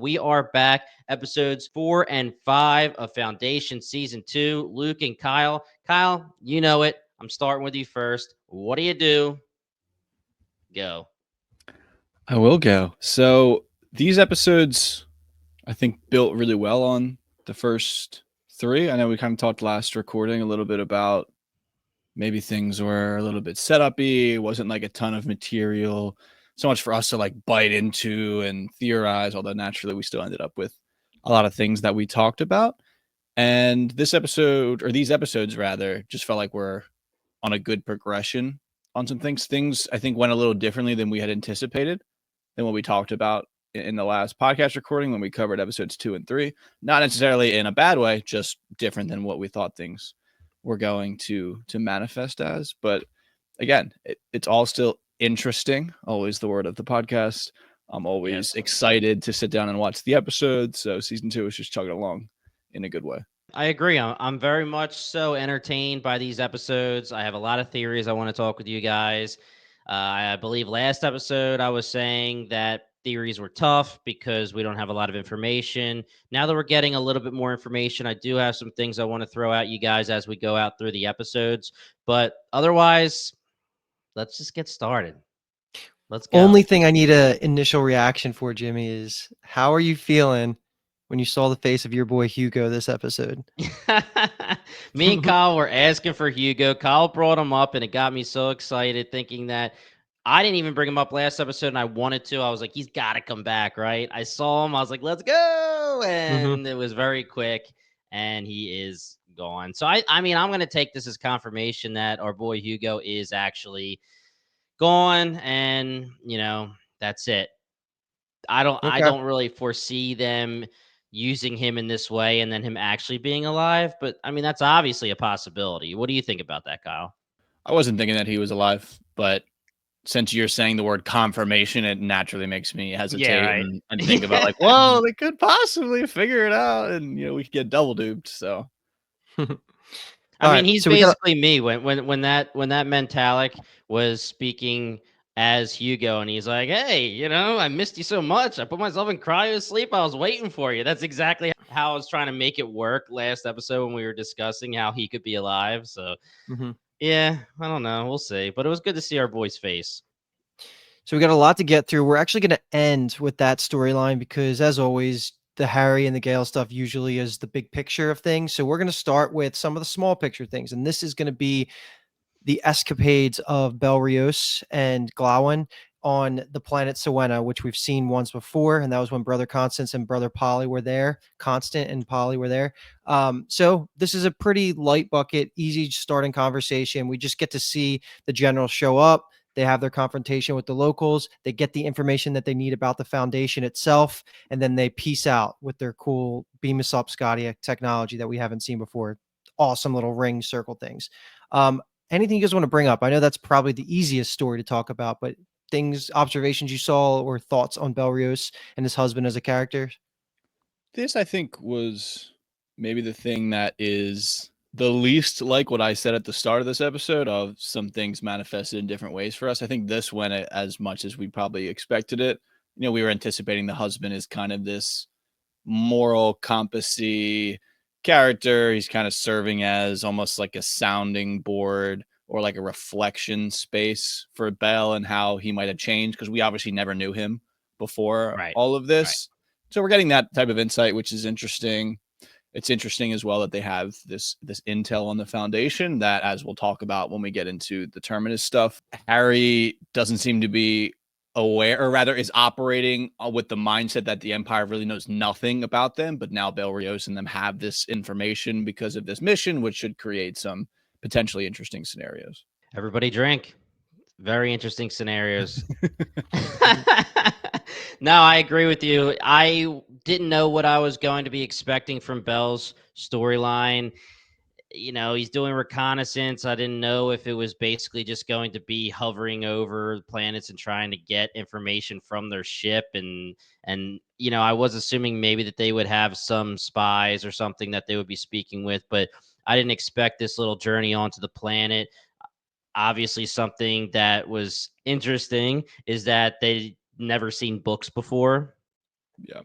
We are back, episodes 4 and 5 of Foundation Season 2. Luke and Kyle. Kyle, you know it. I'm starting with you first. What do you do? Go. I will go. So these episodes, I think, built really well on the first three. I know we kind of talked last recording a little bit about maybe things were a little bit setup-y. It wasn't like a ton of material, so much for us to like bite into and theorize, although naturally we still ended up with a lot of things that we talked about. And this episode, or these episodes rather, just felt like we're on a good progression on some things. Things I think went a little differently than we had anticipated than what we talked about in the last podcast recording when we covered episodes 2 and 3. Not necessarily in a bad way, just different than what we thought things were going to manifest as. But again, it's all still interesting. Always the word of the podcast. I'm always Yes. excited to sit down and watch the episodes. So season 2 is just chugging along in a good way. I agree. I'm very much so entertained by these episodes. I have a lot of theories I want to talk with you guys. I believe last episode I was saying that theories were tough because we don't have a lot of information. Now that we're getting a little bit more information, I do have some things I want to throw at you guys as we go out through the episodes. But otherwise, let's just get started. Let's go. Only thing I need a initial reaction for, Jimmy, is how are you feeling when you saw the face of your boy Hugo this episode? Me and Kyle were asking for Hugo. Kyle brought him up, and it got me so excited thinking that I didn't even bring him up last episode, and I wanted to. I was like, he's got to come back, right? I saw him. I was like, let's go. And it was very quick, and he is gone. So, I mean, I'm going to take this as confirmation that our boy Hugo is actually gone, and, that's it. I Okay. don't really foresee them using him in this way and then him actually being alive, but I mean that's obviously a possibility. What do you think about that, Kyle? I wasn't thinking that he was alive, but since you're saying the word confirmation, it naturally makes me Yeah, hesitate right. and think about like, well, they could possibly figure it out, and we could get double duped. So I All mean, right. he's So we got basically me when that Mentalic was speaking as Hugo, and he's like, "Hey, I missed you so much. I put myself in cryo sleep. I was waiting for you." That's exactly how I was trying to make it work last episode when we were discussing how he could be alive. So, mhm. yeah, I don't know. We'll see. But it was good to see our boy's face. So we got a lot to get through. We're actually going to end with that storyline because, as always, the Harry and the Gale stuff usually is the big picture of things. So we're going to start with some of the small picture things, and this is going to be the escapades of Belrios and Glawen on the planet Sowena, which we've seen once before, and that was when Brother Constance and Brother Polly were there. Constant and Polly were there. So this is a pretty light bucket, easy starting conversation. We just get to see the general show up. They have their confrontation with the locals. They get the information that they need about the foundation itself, and then they peace out with their cool beam us up Scotia technology that we haven't seen before. Awesome little ring circle things. Anything you guys want to bring up? I know that's probably the easiest story to talk about, but things, observations you saw, or thoughts on Belrios and his husband as a character? this, I think, was maybe the thing that is the least like what I said at the start of this episode of some things manifested in different ways for us. I think this went as much as we probably expected it. We were anticipating the husband is kind of this moral compassy character. He's kind of serving as almost like a sounding board or like a reflection space for Bell and how he might have changed because we obviously never knew him before Right. all of this. So we're getting that type of insight, which is interesting. It's interesting as well that they have this intel on the foundation that, as we'll talk about when we get into the Terminus stuff, Harry doesn't seem to be aware, or rather is operating with the mindset that the Empire really knows nothing about them, but now Belrios and them have this information because of this mission, which should create some potentially interesting scenarios. Everybody drink. Very interesting scenarios. No, I agree with you. I didn't know what I was going to be expecting from Bell's storyline. He's doing reconnaissance. I didn't know if it was basically just going to be hovering over planets and trying to get information from their ship and I was assuming maybe that they would have some spies or something that they would be speaking with, but I didn't expect this little journey onto the planet. Obviously, something that was interesting is that they never seen books before. Yeah.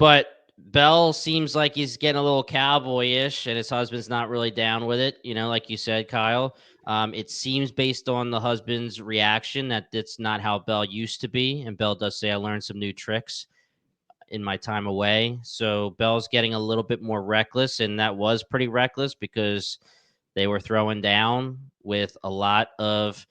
But Bell seems like he's getting a little cowboyish, and his husband's not really down with it. Like you said, Kyle. It seems based on the husband's reaction that that's not how Bell used to be. And Bell does say, I learned some new tricks in my time away. So Bell's getting a little bit more reckless, and that was pretty reckless because they were throwing down with a lot of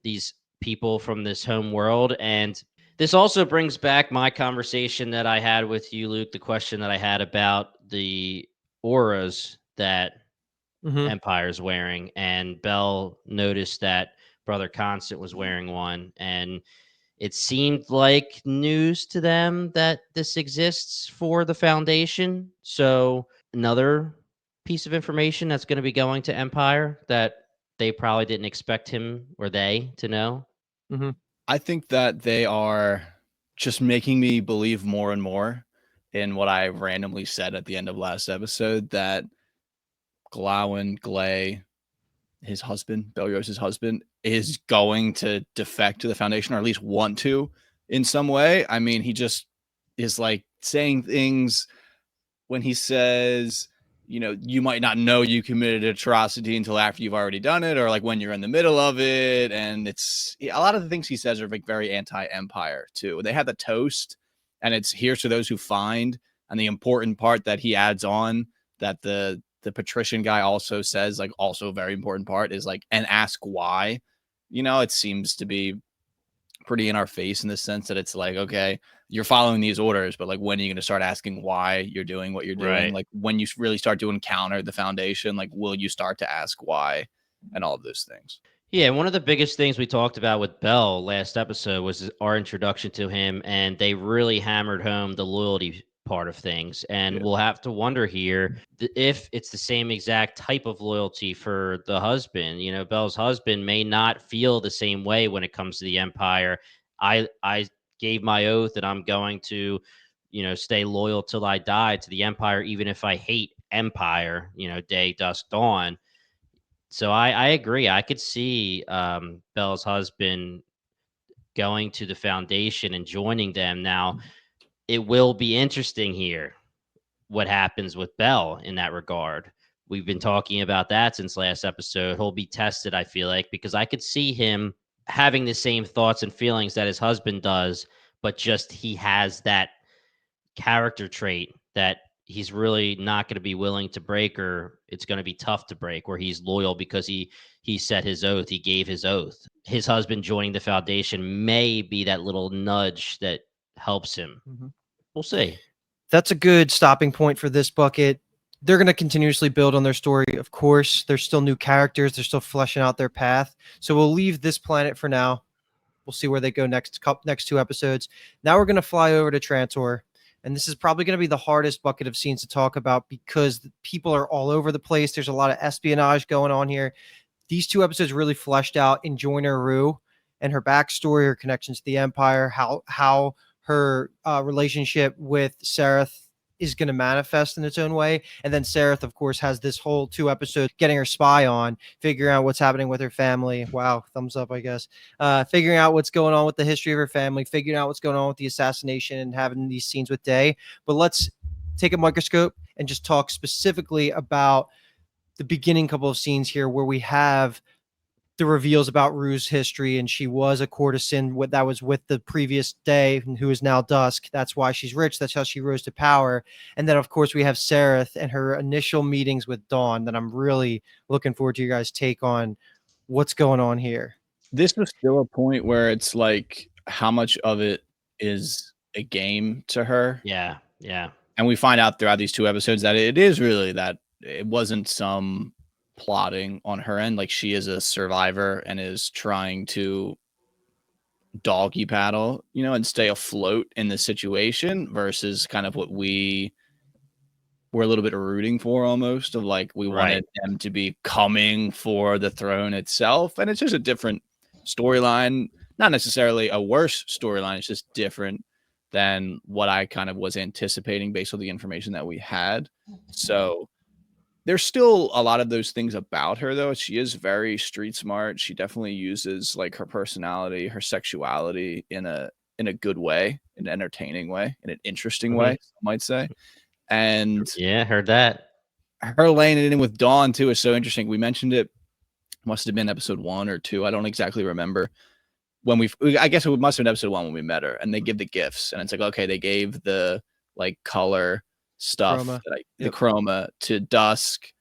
these people from this home world. And this also brings back my conversation that I had with you, Luke, the question that I had about the auras that Empire's wearing. And Bell noticed that Brother Constant was wearing one. And it seemed like news to them that this exists for the Foundation. So another piece of information that's going to be going to Empire that they probably didn't expect him or they to know. I think that they are just making me believe more and more in what I randomly said at the end of last episode, that Glawen Glay, his husband, Belrios's husband, is going to defect to the Foundation, or at least want to in some way. I mean, he just is like saying things when he says, you might not know you committed an atrocity until after you've already done it, or like when you're in the middle of it. And it's a lot of the things he says are like very anti-Empire too. They have the toast, and it's here's to those who find. And the important part that he adds on that the patrician guy also says, like also a very important part, is like, and ask why. It seems to be pretty in our face in the sense that it's like, okay, you're following these orders, but like, when are you going to start asking why you're doing what you're doing? Right. Like, when you really start to encounter the Foundation, like, will you start to ask why and all of those things? Yeah, one of the biggest things we talked about with Bell last episode was our introduction to him, and they really hammered home the loyalty part of things. And we'll have to wonder here if it's the same exact type of loyalty for the husband. Bell's husband may not feel the same way when it comes to the Empire. I gave my oath that I'm going to, stay loyal till I die to the Empire, even if I hate Empire, day, dusk, dawn. So I agree. I could see Bell's husband going to the Foundation and joining them. Now, it will be interesting here what happens with Bell in that regard. We've been talking about that since last episode. He'll be tested, I feel like, because I could see him having the same thoughts and feelings that his husband does, but just he has that character trait that he's really not going to be willing to break, or it's going to be tough to break, where he's loyal because he set his oath, he gave his oath. His husband joining the Foundation may be that little nudge that helps him. We'll see. That's a good stopping point for this bucket. They're going to continuously build on their story. Of course, there's still new characters. They're still fleshing out their path. So we'll leave this planet for now. We'll see where they go next 2 episodes. Now we're going to fly over to Trantor. And this is probably going to be the hardest bucket of scenes to talk about because people are all over the place. There's a lot of espionage going on here. These 2 episodes really fleshed out Enjoiner Rue and her backstory, her connection to the Empire, how her relationship with Sareth is going to manifest in its own way. And then Sareth, of course, has this whole 2 episodes getting her spy on, figuring out what's happening with her family. Wow, thumbs up, I guess. Figuring out what's going on with the history of her family, figuring out what's going on with the assassination, and having these scenes with Day. But let's take a microscope and just talk specifically about the beginning couple of scenes here where we have the reveals about Rue's history, and she was a courtesan that was with the previous Day, who is now Dusk. That's why she's rich. That's how she rose to power. And then, of course, we have Sareth and her initial meetings with Dawn that I'm really looking forward to your guys' take on what's going on here. This was still a point where it's like, how much of it is a game to her? Yeah. And we find out throughout these 2 episodes that it is really that it wasn't some plotting on her end. Like, she is a survivor and is trying to doggy paddle, and stay afloat in the situation, versus kind of what we were a little bit rooting for, almost, of like, we wanted them to be coming for the throne itself. And it's just a different storyline, not necessarily a worse storyline. It's just different than what I kind of was anticipating based on the information that we had. So there's still a lot of those things about her, though. She is very street smart. She definitely uses like her personality, her sexuality in a good way in an entertaining way, in an interesting Mhm. way, some might say. And Yeah, heard that. her laying it in with Dawn too is so interesting. We mentioned it, must have been episode 1 or 2. I don't exactly remember. I guess it must have been episode 1 when we met her, and they give the gifts, and it's like, okay, they gave the like color stuff, Chroma. the Yep. chroma to Dusk,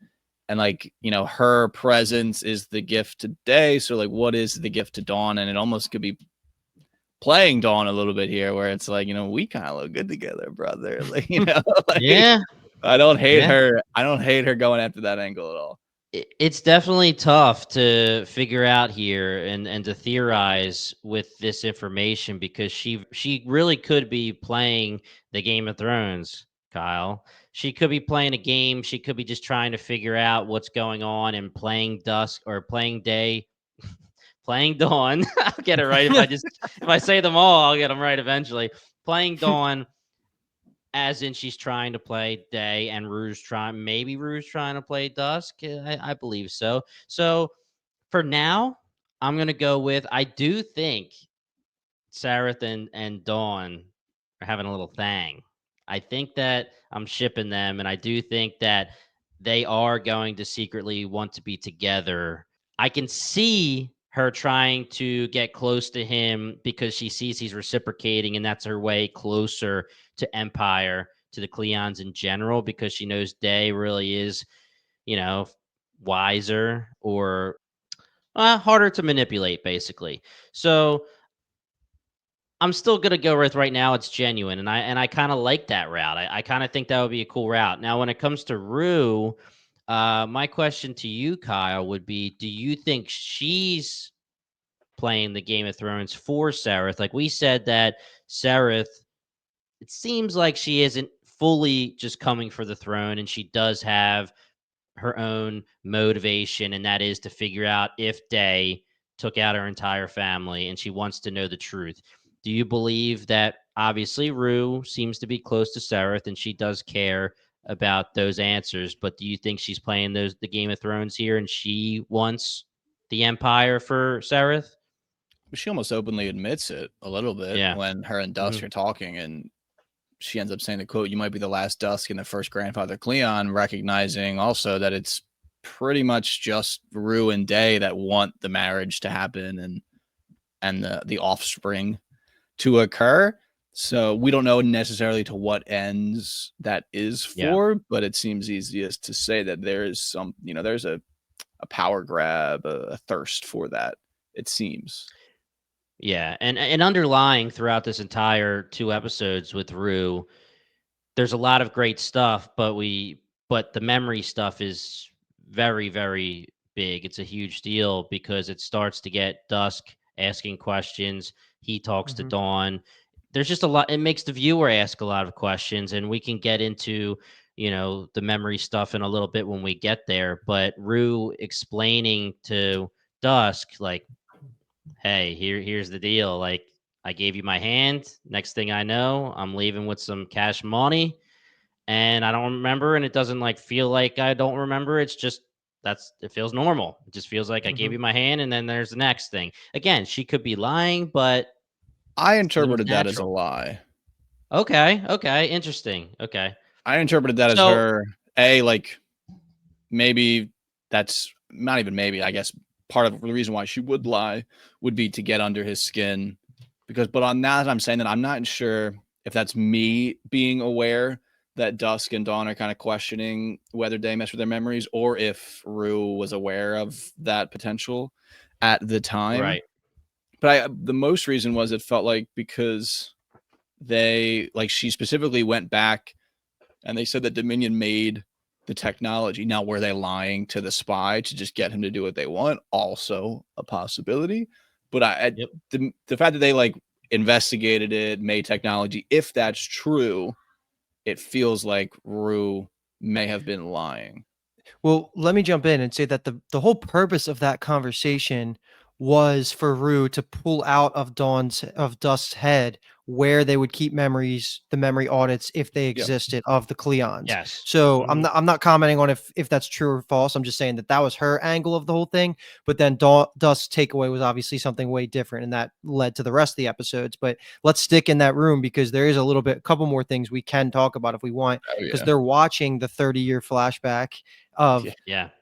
and like, you know, her presence is the gift today. So like, what is the gift to Dawn? And it almost could be playing Dawn a little bit here, where it's like, you know, we kind of look good together, brother. Like, you know, like, Yeah. I don't hate Yeah. her. I don't hate her going after that angle at all. It's definitely tough to figure out here and to theorize with this information because she really could be playing the Game of Thrones, Kyle. She could be playing a game. She could be just trying to figure out what's going on and playing dusk or playing day, playing dawn. I'll get it right if I say them all, I'll get them right eventually. Playing dawn as in she's trying to play day and Rue's trying to play dusk. I believe so. So for now, I'm gonna go with I do think Sareth and Dawn are having a little thing. I think that I'm shipping them, and I do think that they are going to secretly want to be together. I can see her trying to get close to him because she sees he's reciprocating, and that's her way closer to Empire, to the Cleons in general, because she knows Day really is, you know, wiser or harder to manipulate, basically. So I'm still gonna go with right now. It's genuine, and I kind of like that route. I kind of think that would be a cool route. Now, when it comes to Rue, my question to you, Kyle, would be: do you think she's playing the Game of Thrones for Sareth? Like we said that Sareth, it seems like she isn't fully just coming for the throne, and she does have her own motivation, and that is to figure out if Day took out her entire family, and she wants to know the truth. Do you believe that obviously Rue seems to be close to Sareth and she does care about those answers, but do you think she's playing the Game of Thrones here and she wants the Empire for Sareth? She almost openly admits it a little bit Yeah. when her and Dusk Mhm. are talking, and she ends up saying the quote, "You might be the last Dusk and the first grandfather Cleon," recognizing also that it's pretty much just Rue and Day that want the marriage to happen and the offspring to occur. So we don't know necessarily to what ends that is Yeah. for, but it seems easiest to say that there is some, you know, there's a power grab, a thirst for that, it seems. Yeah, and underlying throughout this entire 2 episodes with Rue, there's a lot of great stuff, but the memory stuff is very, very big. It's a huge deal because it starts to get Dusk asking questions. He talks to Mhm. Dawn. There's just a lot. It makes the viewer ask a lot of questions, and we can get into, the memory stuff in a little bit when we get there. But Rue explaining to Dusk, like, hey, here's the deal. Like, I gave you my hand. Next thing I know, I'm leaving with some cash money and I don't remember, and it doesn't like feel like I don't remember. It's just it feels normal. It just feels like I gave Mhm. you my hand, and then there's the next thing. Again, she could be lying, but I seems interpreted that as a natural. lie. Okay, interesting. Okay, I interpreted that as so her, like, maybe that's not even maybe, I guess part of the reason why she would lie would be to get under his skin. But on that, I'm saying that I'm not sure if that's me being aware that Dusk and Dawn are kind of questioning whether they mess with their memories, or if Rue was aware of that potential at the time. right, But the most reason was it felt like because she specifically went back and they said that Dominion made the technology. Now, were they lying to the spy to just get him to do what they want? Also a possibility. But yep. the fact that they investigated it, made technology, if that's true, it feels like Rue may have been lying. Well, let me jump in and say that the whole purpose of that conversation was for Rue to pull out of Dusk's head where they would keep the memory audits if they existed of the Cleons. Yes. So I'm not commenting on if that's true or false. I'm just saying that was her angle of the whole thing. But then Dusk's takeaway was obviously something way different, and that led to the rest of the episodes. But let's stick in that room because there is a couple more things we can talk about if we want, because they're watching the 30-year flashback of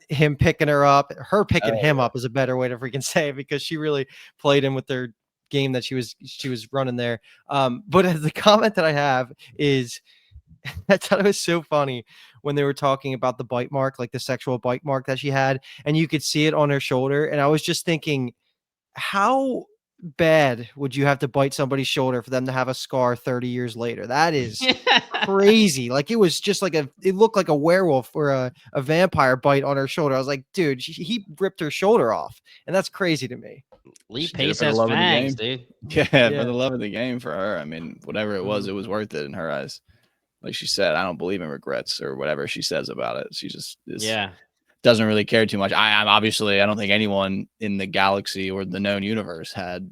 him picking her up. Her picking him up is a better way to freaking say it, because she really played him with their game that she was running there. But the comment that I have is I thought it was so funny when they were talking about the bite mark, like the sexual bite mark that she had, and you could see it on her shoulder. And I was just thinking, how bad would you have to bite somebody's shoulder for them to have a scar 30 years later? That is crazy. Like, it was just it looked like a werewolf or a vampire bite on her shoulder. I was like, dude, he ripped her shoulder off. And that's crazy to me. Lee Pace has fangs, dude. Yeah, for the love of the game for her. I mean, whatever it was worth it in her eyes. Like she said, I don't believe in regrets or whatever she says about it. She just doesn't really care too much. I don't think anyone in the galaxy or the known universe had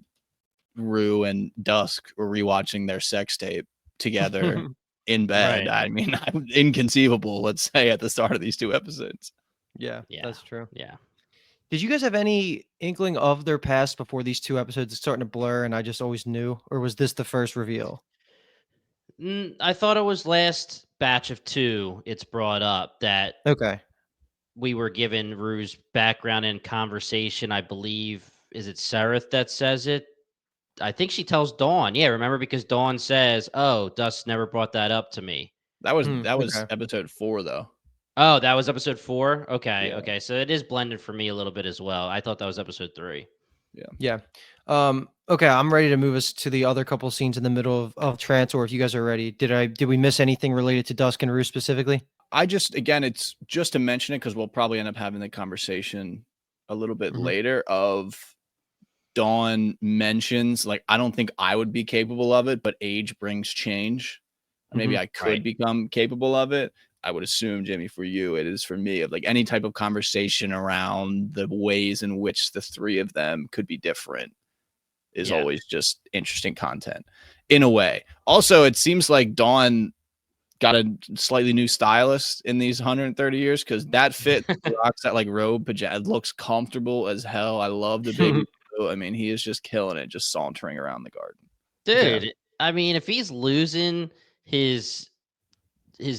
Rue and Dusk rewatching their sex tape together in bed. Right. I mean, inconceivable, let's say, at the start of these 2 episodes. Yeah, that's true. Yeah. Did you guys have any inkling of their past before these 2 episodes? It's starting to blur and I just always knew, or was this the first reveal? I thought it was last batch of 2. It's brought up that we were given Rue's background and conversation. I believe, is it Sereth that says it? I think she tells Dawn. Yeah, remember, because Dawn says, "Oh, Dusk never brought that up to me." That was episode 4, though. Oh, that was episode 4? Okay, okay. So it is blended for me a little bit as well. I thought that was episode 3. Yeah. Okay, I'm ready to move us to the other couple scenes in the middle of Trantor if you guys are ready. Did we miss anything related to Dusk and Rue specifically? It's just to mention it because we'll probably end up having the conversation a little bit later of Dawn mentions, like, I don't think I would be capable of it, but age brings change. Maybe I could become capable of it. I would assume, Jimmy, for you, it is for me, of like any type of conversation around the ways in which the 3 of them could be different is always just interesting content in a way. Also, it seems like Dawn got a slightly new stylist in these 130 years, because that fit rocks that like robe pajama. It looks comfortable as hell. I love the baby. I mean, he is just killing it, just sauntering around the garden. Dude, I mean, if he's losing his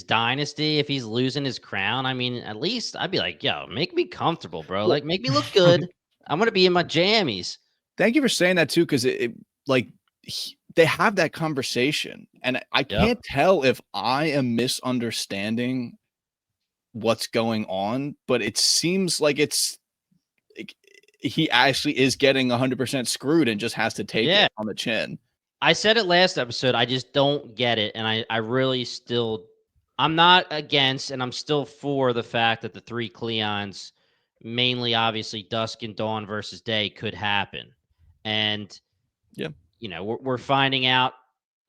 dynasty, if he's losing his crown, I mean, at least I'd be like, yo, make me comfortable, bro. Like, make me look good. I'm going to be in my jammies. Thank you for saying that, too, because they have that conversation, and I can't tell if I am misunderstanding what's going on, but it seems like he actually is getting 100% screwed and just has to take it on the chin. I said it last episode. I just don't get it. And I really still, I'm not against, and I'm still for the fact that the 3 Cleons, mainly obviously Dusk and Dawn versus Day, could happen. And, you know, we're finding out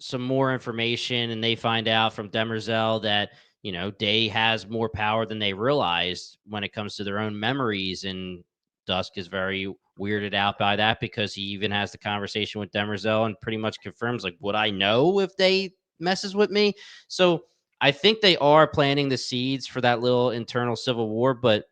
some more information, and they find out from Demerzel that, you know, Day has more power than they realized when it comes to their own memories. And Dusk is very weirded out by that, because he even has the conversation with Demerzel and pretty much confirms, like, would I know if they messes with me? So I think they are planting the seeds for that little internal civil war, but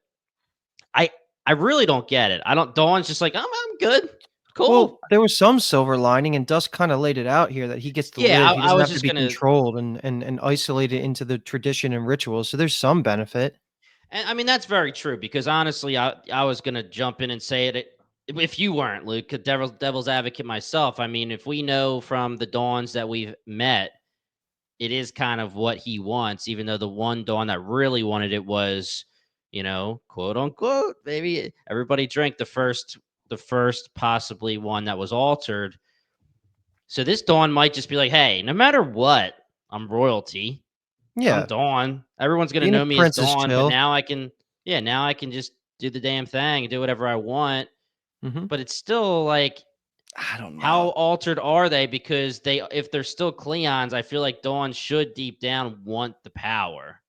I really don't get it. Dawn's just like, I'm good. Cool. Well, there was some silver lining, and Dusk kind of laid it out here that he gets to live. He doesn't have to be controlled and isolated into the tradition and rituals. So there's some benefit. And I mean, that's very true, because honestly, I was going to jump in and say it if you weren't, Luke, devil's advocate myself. I mean, if we know from the Dawns that we've met, it is kind of what he wants, even though the one Dawn that really wanted it was, you know, quote unquote, maybe everybody drank the first possibly one that was altered. So this Dawn might just be like, hey, no matter what, I'm royalty. Yeah. I'm Dawn. Everyone's going to know me as Dawn, but now I can just do the damn thing and do whatever I want. But it's still like, I don't know. How altered are they? Because if they're still Cleons, I feel like Dawn should deep down want the power.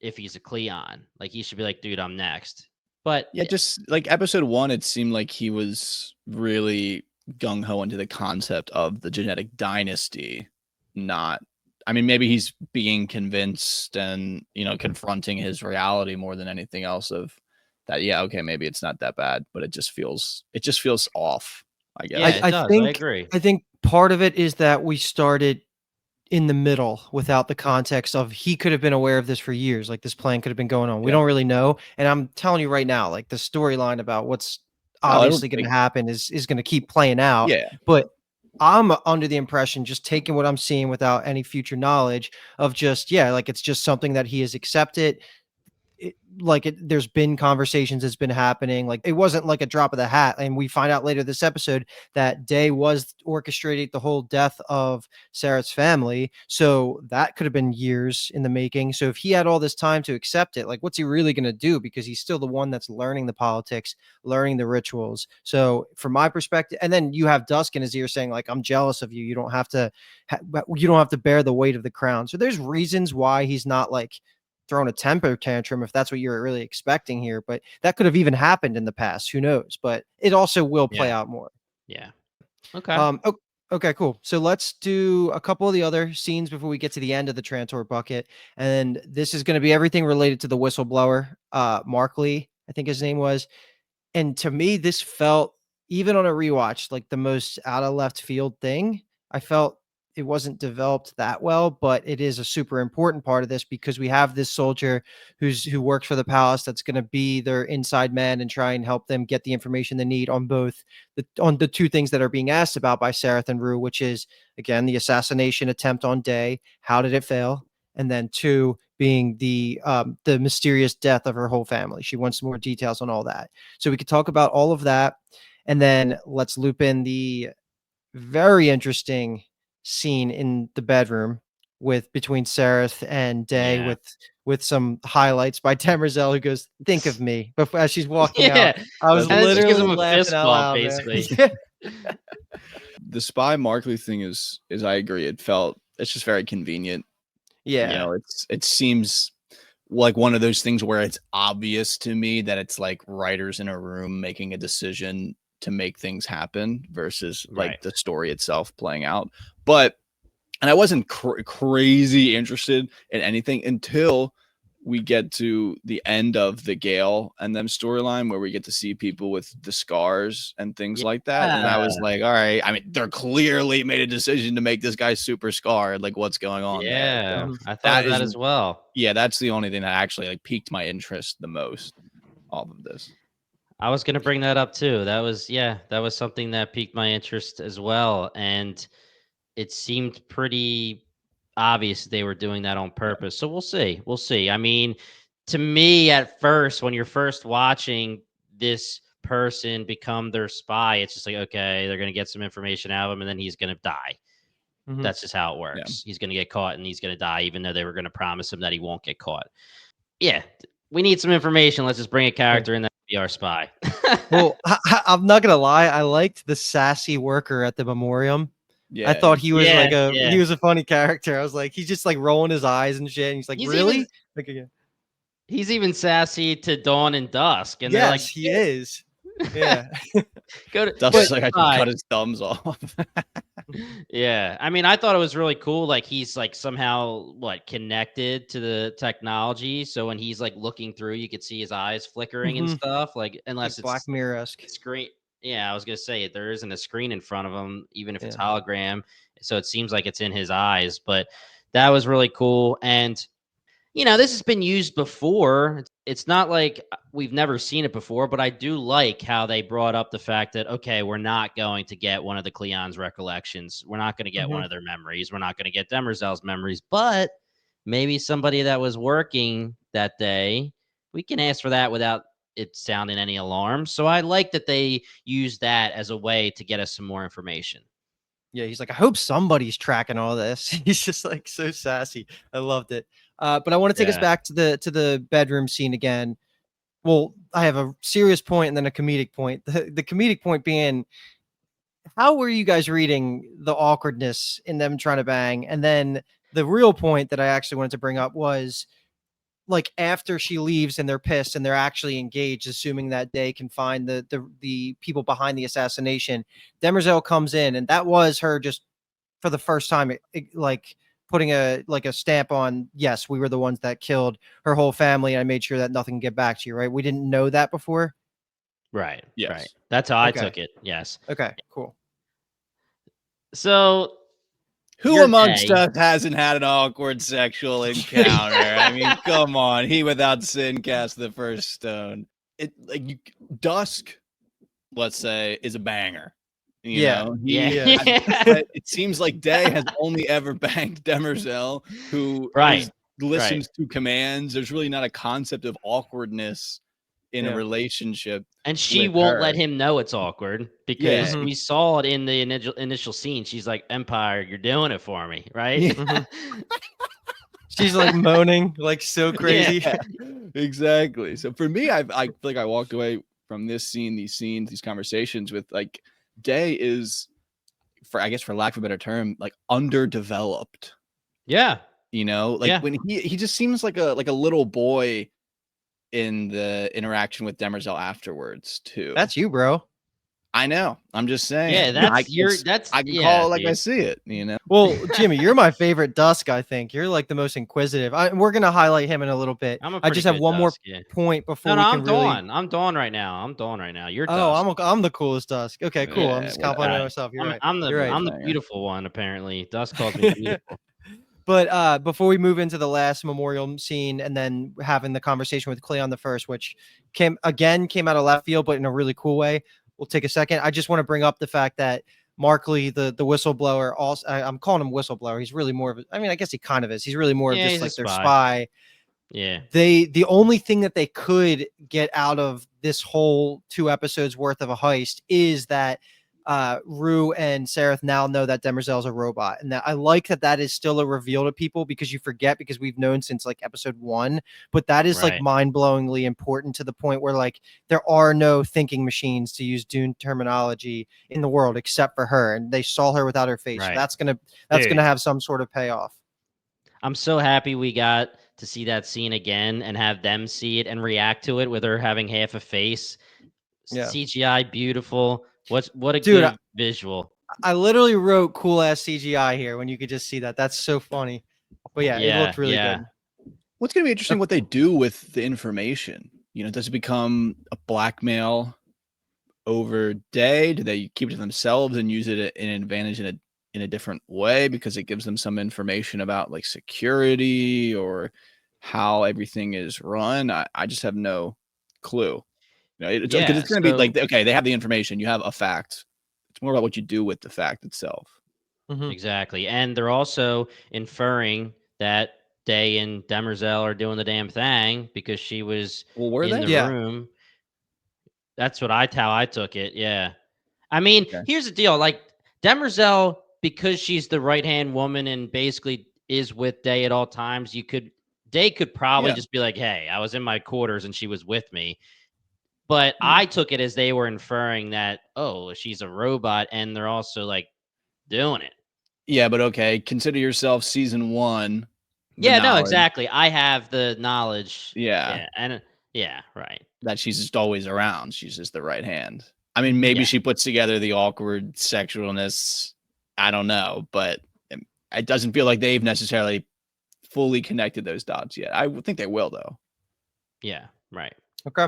If he's a Cleon, like, he should be like, dude, I'm next. But just like episode 1, it seemed like he was really gung ho into the concept of the genetic dynasty. Not, I mean, maybe he's being convinced and, you know, confronting his reality more than anything else of that. Yeah, okay, maybe it's not that bad, but it just feels off, I Yeah, guess. it I does. I think agree. I think part of it is that we started in the middle without the context of he could have been aware of this for years. Like this plan could have been going on. We Yeah. don't really know. And I'm telling you right now, like the storyline about what's Oh, I don't obviously going to think. happen is going to keep playing out. Yeah, But I'm under the impression, just taking what I'm seeing without any future knowledge of just, yeah, like it's just something that he has accepted. There's been conversations that's been happening. Like it wasn't like a drop of the hat. And we find out later this episode that Day was orchestrating the whole death of Sarah's family. So that could have been years in the making. So if he had all this time to accept it, like what's he really going to do? Because he's still the one that's learning the politics, learning the rituals. So from my perspective, and then you have Dusk in his ear saying like, I'm jealous of you. You don't have to, you don't have to bear the weight of the crown. So there's reasons why he's not like throwing a temper tantrum if that's what you're really expecting here. But that could have even happened in the past. Who knows? But it also will play Yeah. out more. Yeah. Okay. Okay, cool. So let's do a couple of the other scenes before we get to the end of the Trantor bucket. And this is going to be everything related to the whistleblower, Mark Lee, I think his name was. And to me, this felt, even on a rewatch, like the most out of left field thing. I felt it wasn't developed that well, but it is a super important part of this because we have this soldier who works for the palace that's going to be their inside man and try and help them get the information they need on both on the two things that are being asked about by Sareth and Rue, which is again the assassination attempt on Day. How did it fail? And then two being the mysterious death of her whole family. She wants more details on all that. So we could talk about all of that, and then let's loop in the very interesting scene in the bedroom with between Sareth and Day Yeah. with some highlights by Demerzel who goes, "Think of me," before as she's walking out. Yeah. I was And then she gives literally him a laughing fist out bump, loud, man. basically. the spy Markley thing is I agree. It's just very convenient. Yeah. You know, it seems like one of those things where it's obvious to me that it's like writers in a room making a decision to make things happen versus like Right. the story itself playing out. But and I wasn't crazy interested in anything until we get to the end of the Gale and them storyline where we get to see people with the scars and things like that. And I was like, all right, I mean, they're clearly made a decision to make this guy super scarred. Like, what's going on there? Yeah. So I thought that of that is- as well. yeah, that's the only thing that actually like piqued my interest the most off of this. I was gonna bring that up too. That was something that piqued my interest as well. And it seemed pretty obvious they were doing that on purpose. So we'll see. We'll see. I mean, to me, at first, when you're first watching this person become their spy, it's just like, okay, they're gonna get some information out of him and then he's gonna die. Mhm. That's just how it works. He's gonna get caught and he's gonna die, even though they were gonna promise him that he won't get caught. Yeah. We need some information. Let's just bring a character in that be our spy. Well, I'm not gonna lie. I liked the sassy worker at the memoriam. Yeah, I thought he was Yeah, he was a funny character. I was like, he's just like rolling his eyes and shit. And he's like, He's really? even- Like, again. He's even sassy to Dawn and Dusk, and they're like, Yes, he is. Yeah. "Go to Dust's like I spy." can cut his thumbs off. Yeah, I mean, I thought it was really cool. Like he's like somehow connected to the technology, so when he's like looking through, you could see his eyes flickering and Mhm. stuff. Like unless Like Black it's Mirror-esque. screen. Yeah, I was gonna say there isn't a screen in front of him, even if it's Yeah. hologram. So it seems like it's in his eyes. But that was really cool, and this has been used before. It's not like we've never seen it before, but I do like how they brought up the fact that, okay, we're not going to get one of the Cleon's recollections. We're not going to get one of their memories. We're not going to get Demerzel's memories, but maybe somebody that was working that day, we can ask for that without it sounding any alarm. So I like that they use that as a way to get us some more information. Yeah, he's like, I hope somebody's tracking all this. He's just like so sassy. I loved it. But I want to take us Yeah. back to the bedroom scene again. Well, I have a serious point and then a comedic point. The comedic point being, how were you guys reading the awkwardness in them trying to bang? And then the real point that I actually wanted to bring up was like after she leaves and they're pissed and they're actually engaged, assuming that they can find the people behind the assassination, Demerzel comes in, and that was her just for the first time, like putting a stamp on, yes, we were the ones that killed her whole family, and I made sure that nothing can get back to you, right? We didn't know that before. Right. Yes. Right. That's how I Okay. took it. Yes. Okay, cool. So Who your amongst day- us hasn't had an awkward sexual encounter? I mean, come on. He without sin cast the first stone. Dusk, let's say, is a banger. You Yeah. know, Yeah. but it seems like Day has only ever banged Demerzel, who Right. listens to commands. There's really not a concept of awkwardness in a Yeah. relationship. And she with won't her. let him know it's awkward because Yeah. we saw it in the initial scene. She's like, Empire, you're doing it for me, right? Yeah. Mhm. She's like moaning, like so crazy. Yeah, exactly. So for me, I feel like I walked away from this scene, these conversations with like Day is, for I guess for lack of a better term, like underdeveloped. Yeah. You know, like Yeah. when he just seems like a little boy in the interaction with Demerzel afterwards too. That's you, bro. I know. I'm just saying. Yeah, I can call it like I dude. see it. You know. Well, Jimmy, you're my favorite Dusk, I think. You're like the most inquisitive. We're going to highlight him in a little bit. I'm a I pretty just have good one more Dusk, yeah. point before No, we I'm can really. Dawn. I'm Dawn right now. I'm Dawn right now. You're Oh, Dusk. I'm the coolest Dusk. Okay, cool. I'm Yeah, just well, complimenting Right. myself. You're right. I'm You're right. the Banger. beautiful one, apparently. Dusk calls me beautiful. But before we move into the last memorial scene and then having the conversation with Cleon the First, which came out of left field, but in a really cool way, we'll take a second. I just want to bring up the fact that Markley, the whistleblower, also I'm calling him whistleblower. He's really more of I mean, I guess he kind of is. He's really more of Yeah, just he's a like their spy. spy. Yeah. The only thing that they could get out of this whole 2 episodes worth of a heist is that Rue and Sareth now know that Demerzel is a robot, and that I like that is still a reveal to people because you forget because we've known since like episode 1, but that is like Right. mind-blowingly important to the point where like there are no thinking machines, to use Dune terminology, in the world except for her, and they saw her without her face. So Right. that's Dude. gonna have some sort of payoff. I'm so happy we got to see that scene again and have them see it and react to it with her having half a face. Yeah. CGI beautiful. What a Dude, good visual. I literally wrote cool ass CGI here when you could just see that. That's so funny. But yeah, it looked really good. What's going to be interesting what they do with the information. You know, does it become a blackmail over Day? Do they keep it to themselves and use it in an advantage in a different way because it gives them some information about like security or how everything is run? I just have no clue. You know, it's going to be like, okay, they have the information, you have a fact. It's more about what you do with the fact itself. Mhm. Exactly. And they're also inferring that Day and Demerzel are doing the damn thing because she was Well, were in they? the Yeah. room. That's how I took it. Yeah. I mean, Okay. here's the deal. Like Demerzel, because she's the right-hand woman and basically is with Day at all times, Day could probably Yeah. just be like, hey, I was in my quarters and she was with me. But I took it as they were inferring that, oh, she's a robot, and they're also like doing it. Yeah, but okay, consider yourself season 1. Yeah, no, knowledge exactly. I have the knowledge. Yeah. And yeah, right. that she's just always around. She's just the right hand. I mean, maybe Yeah. she puts together the awkward sexualness. I don't know, but it doesn't feel like they've necessarily fully connected those dots yet. I think they will, though. Yeah, right. Okay.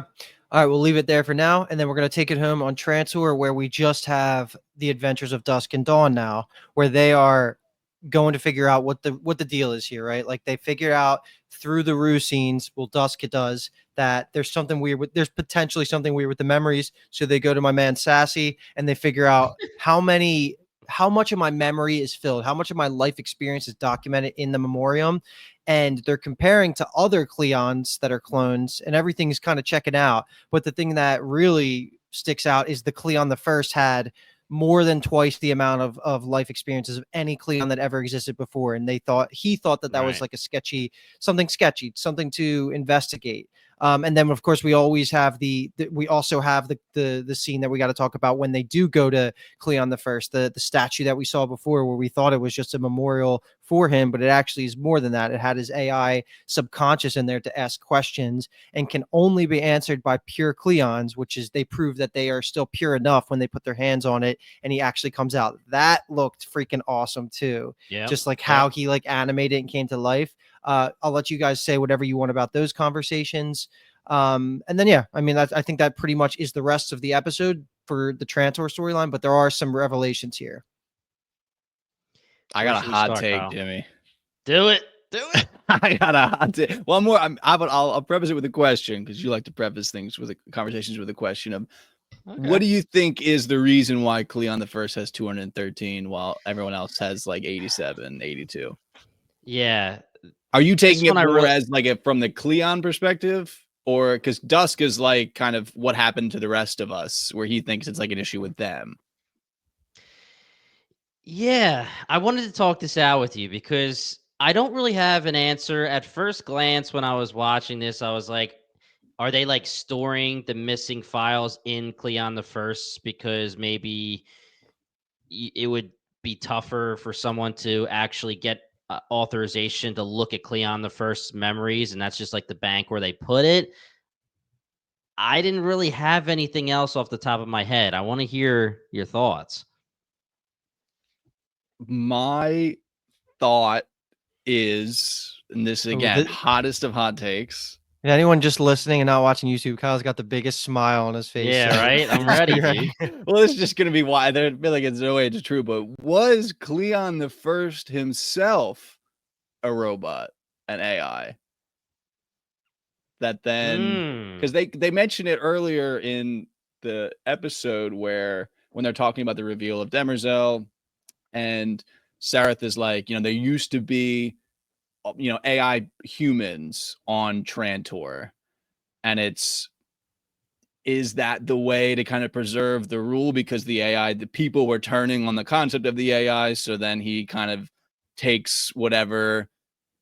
All right, we'll leave it there for now, and then we're going to take it home on Trantor, where we just have the adventures of Dusk and Dawn now, where they are going to figure out what the deal is here, right? Like they figure out through the Rue scenes, well, Dusk does, that there's something weird with, there's potentially something weird with the memories. So they go to my man Sassy and they figure out how much of my memory is filled, how much of my life experience is documented in the memoriam. And they're comparing to other Cleons that are clones, and everything's kind of checking out. But the thing that really sticks out is the Cleon the First had more than twice the amount of life experiences of any Cleon that ever existed before. And he thought that was Right. like something sketchy, something to investigate. And then of course we always have we also have the scene that we got to talk about when they do go to Cleon the First, the statue that we saw before, where we thought it was just a memorial for him, but it actually is more than that. It had his AI subconscious in there to ask questions and can only be answered by pure Cleons, which is they prove that they are still pure enough when they put their hands on it and he actually comes out. That looked freaking awesome too. Yeah. Just like how he like animated and came to life. I'll let you guys say whatever you want about those conversations. And then, yeah, I mean, I think that pretty much is the rest of the episode for the Trantor storyline, but there are some revelations here. I got a hot take, Kyle? Jimmy. Do it. I got a hot take. One more. I'll preface it with a question because you like to preface things with conversations with a question of what do you think is the reason why Cleon the First has 213 while everyone else has like 87, 82? Yeah. Are you taking it more as like from the Cleon perspective, or because Dusk is like kind of what happened to the rest of us, where he thinks it's like an issue with them? Yeah, I wanted to talk this out with you because I don't really have an answer. At first glance, when I was watching this, I was like, are they like storing the missing files in Cleon the First because maybe it would be tougher for someone to actually get authorization to look at Cleon the First's memories, and that's just like the bank where they put it? I didn't really have anything else off the top of my head. I want to hear your thoughts. My thought is, and this again, hottest of hot takes. And anyone just listening and not watching YouTube, Kyle's got the biggest smile on his face. Yeah, right? I'm ready, dude. Well, this is just going to be why. I feel like it's no way it's true, but was Cleon the First himself a robot, an AI? That then, because they mentioned it earlier in the episode when they're talking about the reveal of Demerzel, and Sareth is like, there used to be, AI humans on Trantor, and is that the way to kind of preserve the rule because the people were turning on the concept of the AI, so then he kind of takes whatever.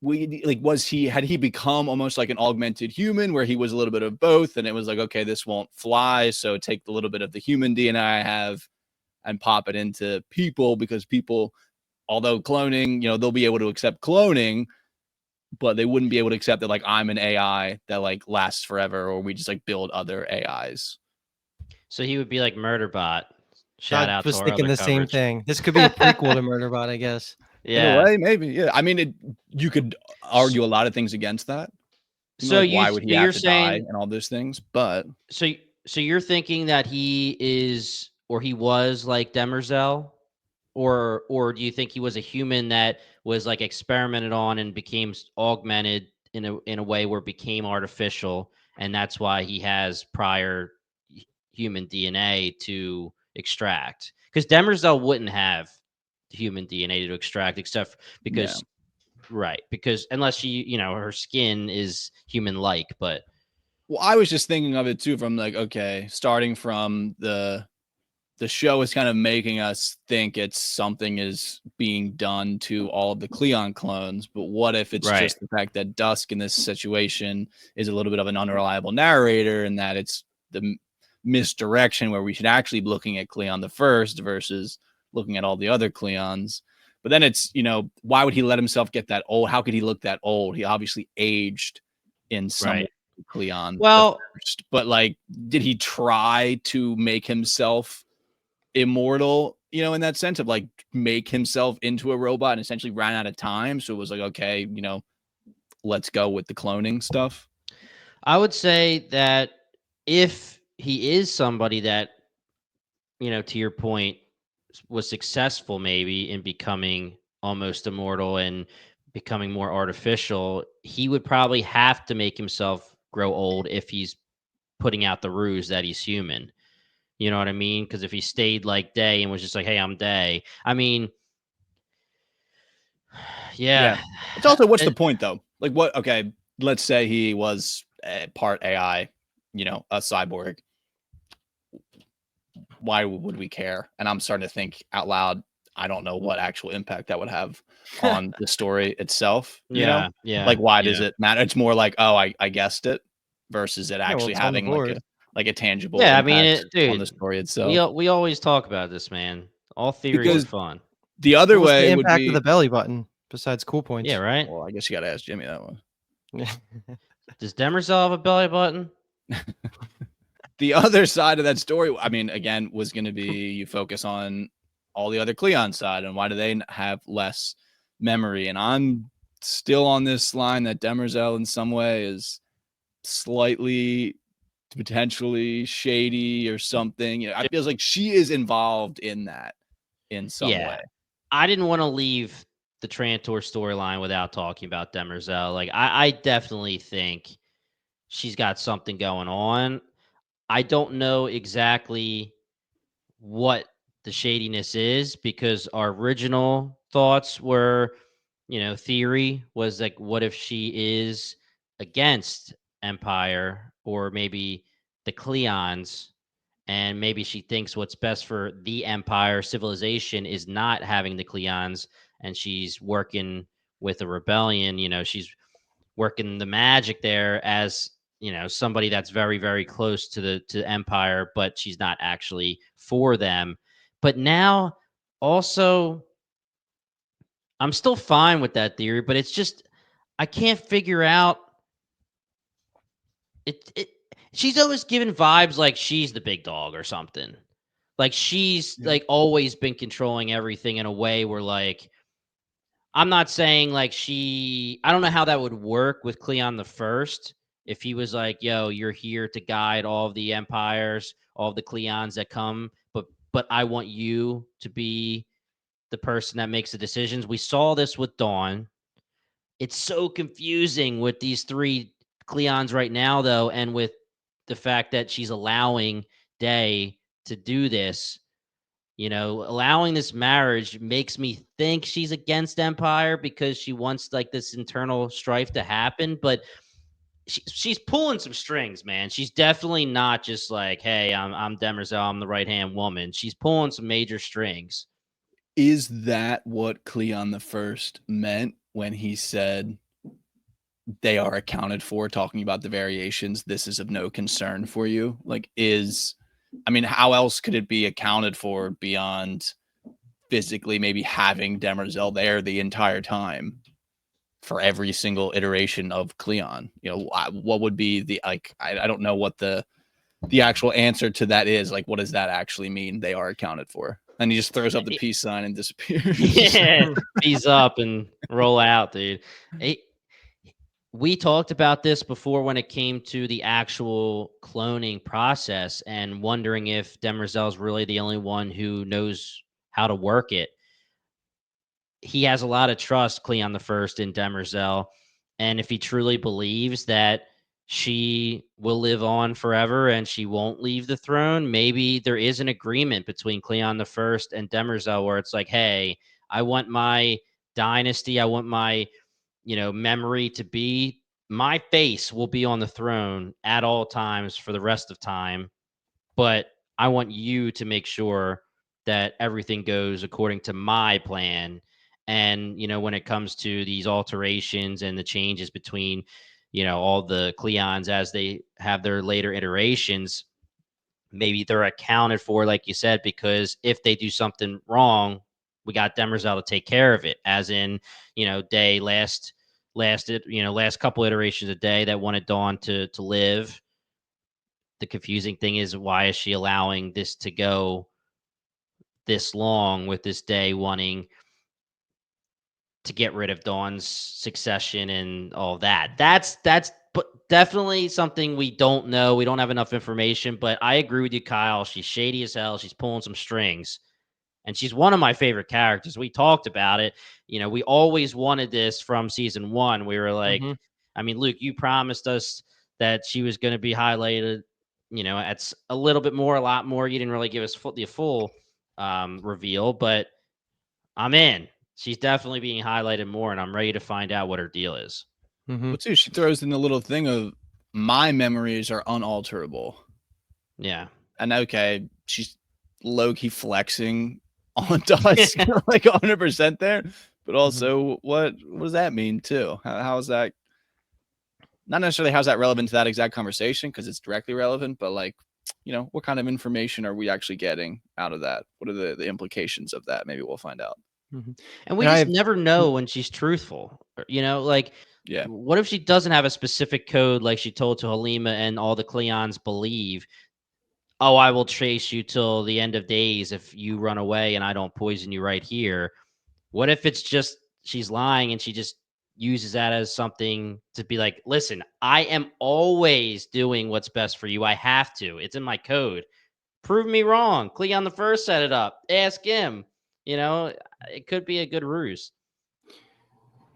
Had he become almost like an augmented human where he was a little bit of both, and it was like, okay, this won't fly, so take the little bit of the human DNA I have and pop it into people, because people, although cloning, they'll be able to accept cloning, but they wouldn't be able to accept that like I'm an AI that like lasts forever, or we just like build other AIs. So he would be like Murderbot. Shout out to our thinking the same thing. This could be a prequel to Murderbot, I guess. Yeah, in a way, maybe. Yeah, I mean, you could argue a lot of things against that. So why would he have to die and all those things? But so you're thinking that he is, or he was like Demerzel, or do you think he was a human that was like experimented on and became augmented in a way where it became artificial, and that's why he has prior human DNA to extract? Because Demerzel wouldn't have human DNA to extract, except because right, because unless she, her skin is human like. But well, I was just thinking of it too from like, okay, starting from the show is kind of making us think it's something is being done to all of the Cleon clones, but what if it's just the fact that Dusk in this situation is a little bit of an unreliable narrator, and that it's the misdirection where we should actually be looking at Cleon the First versus looking at all the other Cleons? But then it's, why would he let himself get that old? How could he look that old? He obviously aged in some Cleon. Well, but like, did he try to make himself immortal, in that sense of like make himself into a robot and essentially ran out of time? So it was like, okay, let's go with the cloning stuff. I would say that if he is somebody that, to your point, was successful maybe in becoming almost immortal and becoming more artificial, he would probably have to make himself grow old if he's putting out the ruse that he's human. You know what I mean? Because if he stayed like Day and was just like, hey, I'm Day, I mean, yeah. It's also, what's the point though? Like what? Okay, let's say he was part AI, a cyborg. Why would we care? And I'm starting to think out loud, I don't know what actual impact that would have on the story itself. Yeah. Like, why does it matter? It's more like, oh, I guessed it. versus it well, actually it's on the having board. like a tangible Yeah, I mean, impact on the dude, story itself. we always talk about this, man. All theories are Because fun. the other What was the way would impact of be, the belly button besides cool Yeah, points? right. well, I guess you got to ask Jimmy that one. Does Demerzel have a belly button? The other side of that story, I mean, again, was going to be you focus on all the other Cleon side and why do they have less memory? And I'm still on this line that Demerzel in some way is slightly potentially shady or something. You know, I feels like she is involved in that in some way. I didn't want to leave the Trantor storyline without talking about Demerzel. Like, I definitely think she's got something going on. I don't know exactly what the shadiness is because our original thoughts were, theory was like, what if she is against Empire or maybe the Cleons? And maybe she thinks what's best for the Empire civilization is not having the Cleons, and she's working with a rebellion. She's working the magic there as somebody that's very very close to the Empire, but she's not actually for them. But now also I'm still fine with that theory, but it's just I can't figure out it. She's always given vibes like she's the big dog or something. Like she's Yeah. like always been controlling everything in a way where like I'm not saying like I don't know how that would work with Cleon the First if he was like, yo, you're here to guide all of the empires, all of the Cleons that come, but I want you to be the person that makes the decisions. We saw this with Dawn. It's so confusing with these three Cleons right now, though, and with the fact that she's allowing Day to do this. Allowing this marriage makes me think she's against Empire because she wants like this internal strife to happen. But she's pulling some strings, man. She's definitely not just like, hey, I'm Demerzel, I'm the right hand woman. She's pulling some major strings. Is that what Cleon the First meant when he said they are accounted for, talking about the variations? This is of no concern for you. I mean, how else could it be accounted for beyond physically maybe having Demerzel there the entire time for every single iteration of Cleon? What would be the, like, I don't know what the actual answer to that is. Like, what does that actually mean? They are accounted for. And he just throws up the peace sign and disappears. Yeah, ease up and roll out, dude. We talked about this before when it came to the actual cloning process and wondering if Demerzel is really the only one who knows how to work it. He has a lot of trust, Cleon the First, in Demerzel. And if he truly believes that she will live on forever and she won't leave the throne, maybe there is an agreement between Cleon the First and Demerzel where it's like, hey, I want my dynasty, I want my memory to be, my face will be on the throne at all times for the rest of time, but I want you to make sure that everything goes according to my plan. And when it comes to these alterations and the changes between all the Cleons as they have their later iterations, maybe they're accounted for, like you said, because if they do something wrong, we got Demerzel to take care of it. As in, Day last couple iterations of Day that wanted Dawn to live. The confusing thing is, why is she allowing this to go this long with this Day wanting to get rid of Dawn's succession and all that? That's definitely something we don't know. We don't have enough information, but I agree with you, Kyle. She's shady as hell. She's pulling some strings. And she's one of my favorite characters. We talked about it. We always wanted this from season 1. We were like, I mean, Luke, you promised us that she was going to be highlighted, at a little bit more, a lot more. You didn't really give us the full reveal, but I'm in. She's definitely being highlighted more, and I'm ready to find out what her deal is. Well, too, she throws in the little thing of my memories are unalterable. Yeah. And okay, she's low-key flexing on Dusk, like 100% there. But also, what does that mean too? How is that? not necessarily how's that relevant to that exact conversation because it's directly relevant, but like, what kind of information are we actually getting out of that? What are the implications of that? Maybe we'll find out. Mm-hmm. And we just never know when she's truthful. Like, yeah. What if she doesn't have a specific code like she told to Halima and all the Cleons believe? Oh, I will chase you till the end of days if you run away and I don't poison you right here. What if it's just she's lying and she just uses that as something to be like, listen, I am always doing what's best for you. I have to. It's in my code. Prove me wrong. Cleon the First set it up. Ask him. It could be a good ruse.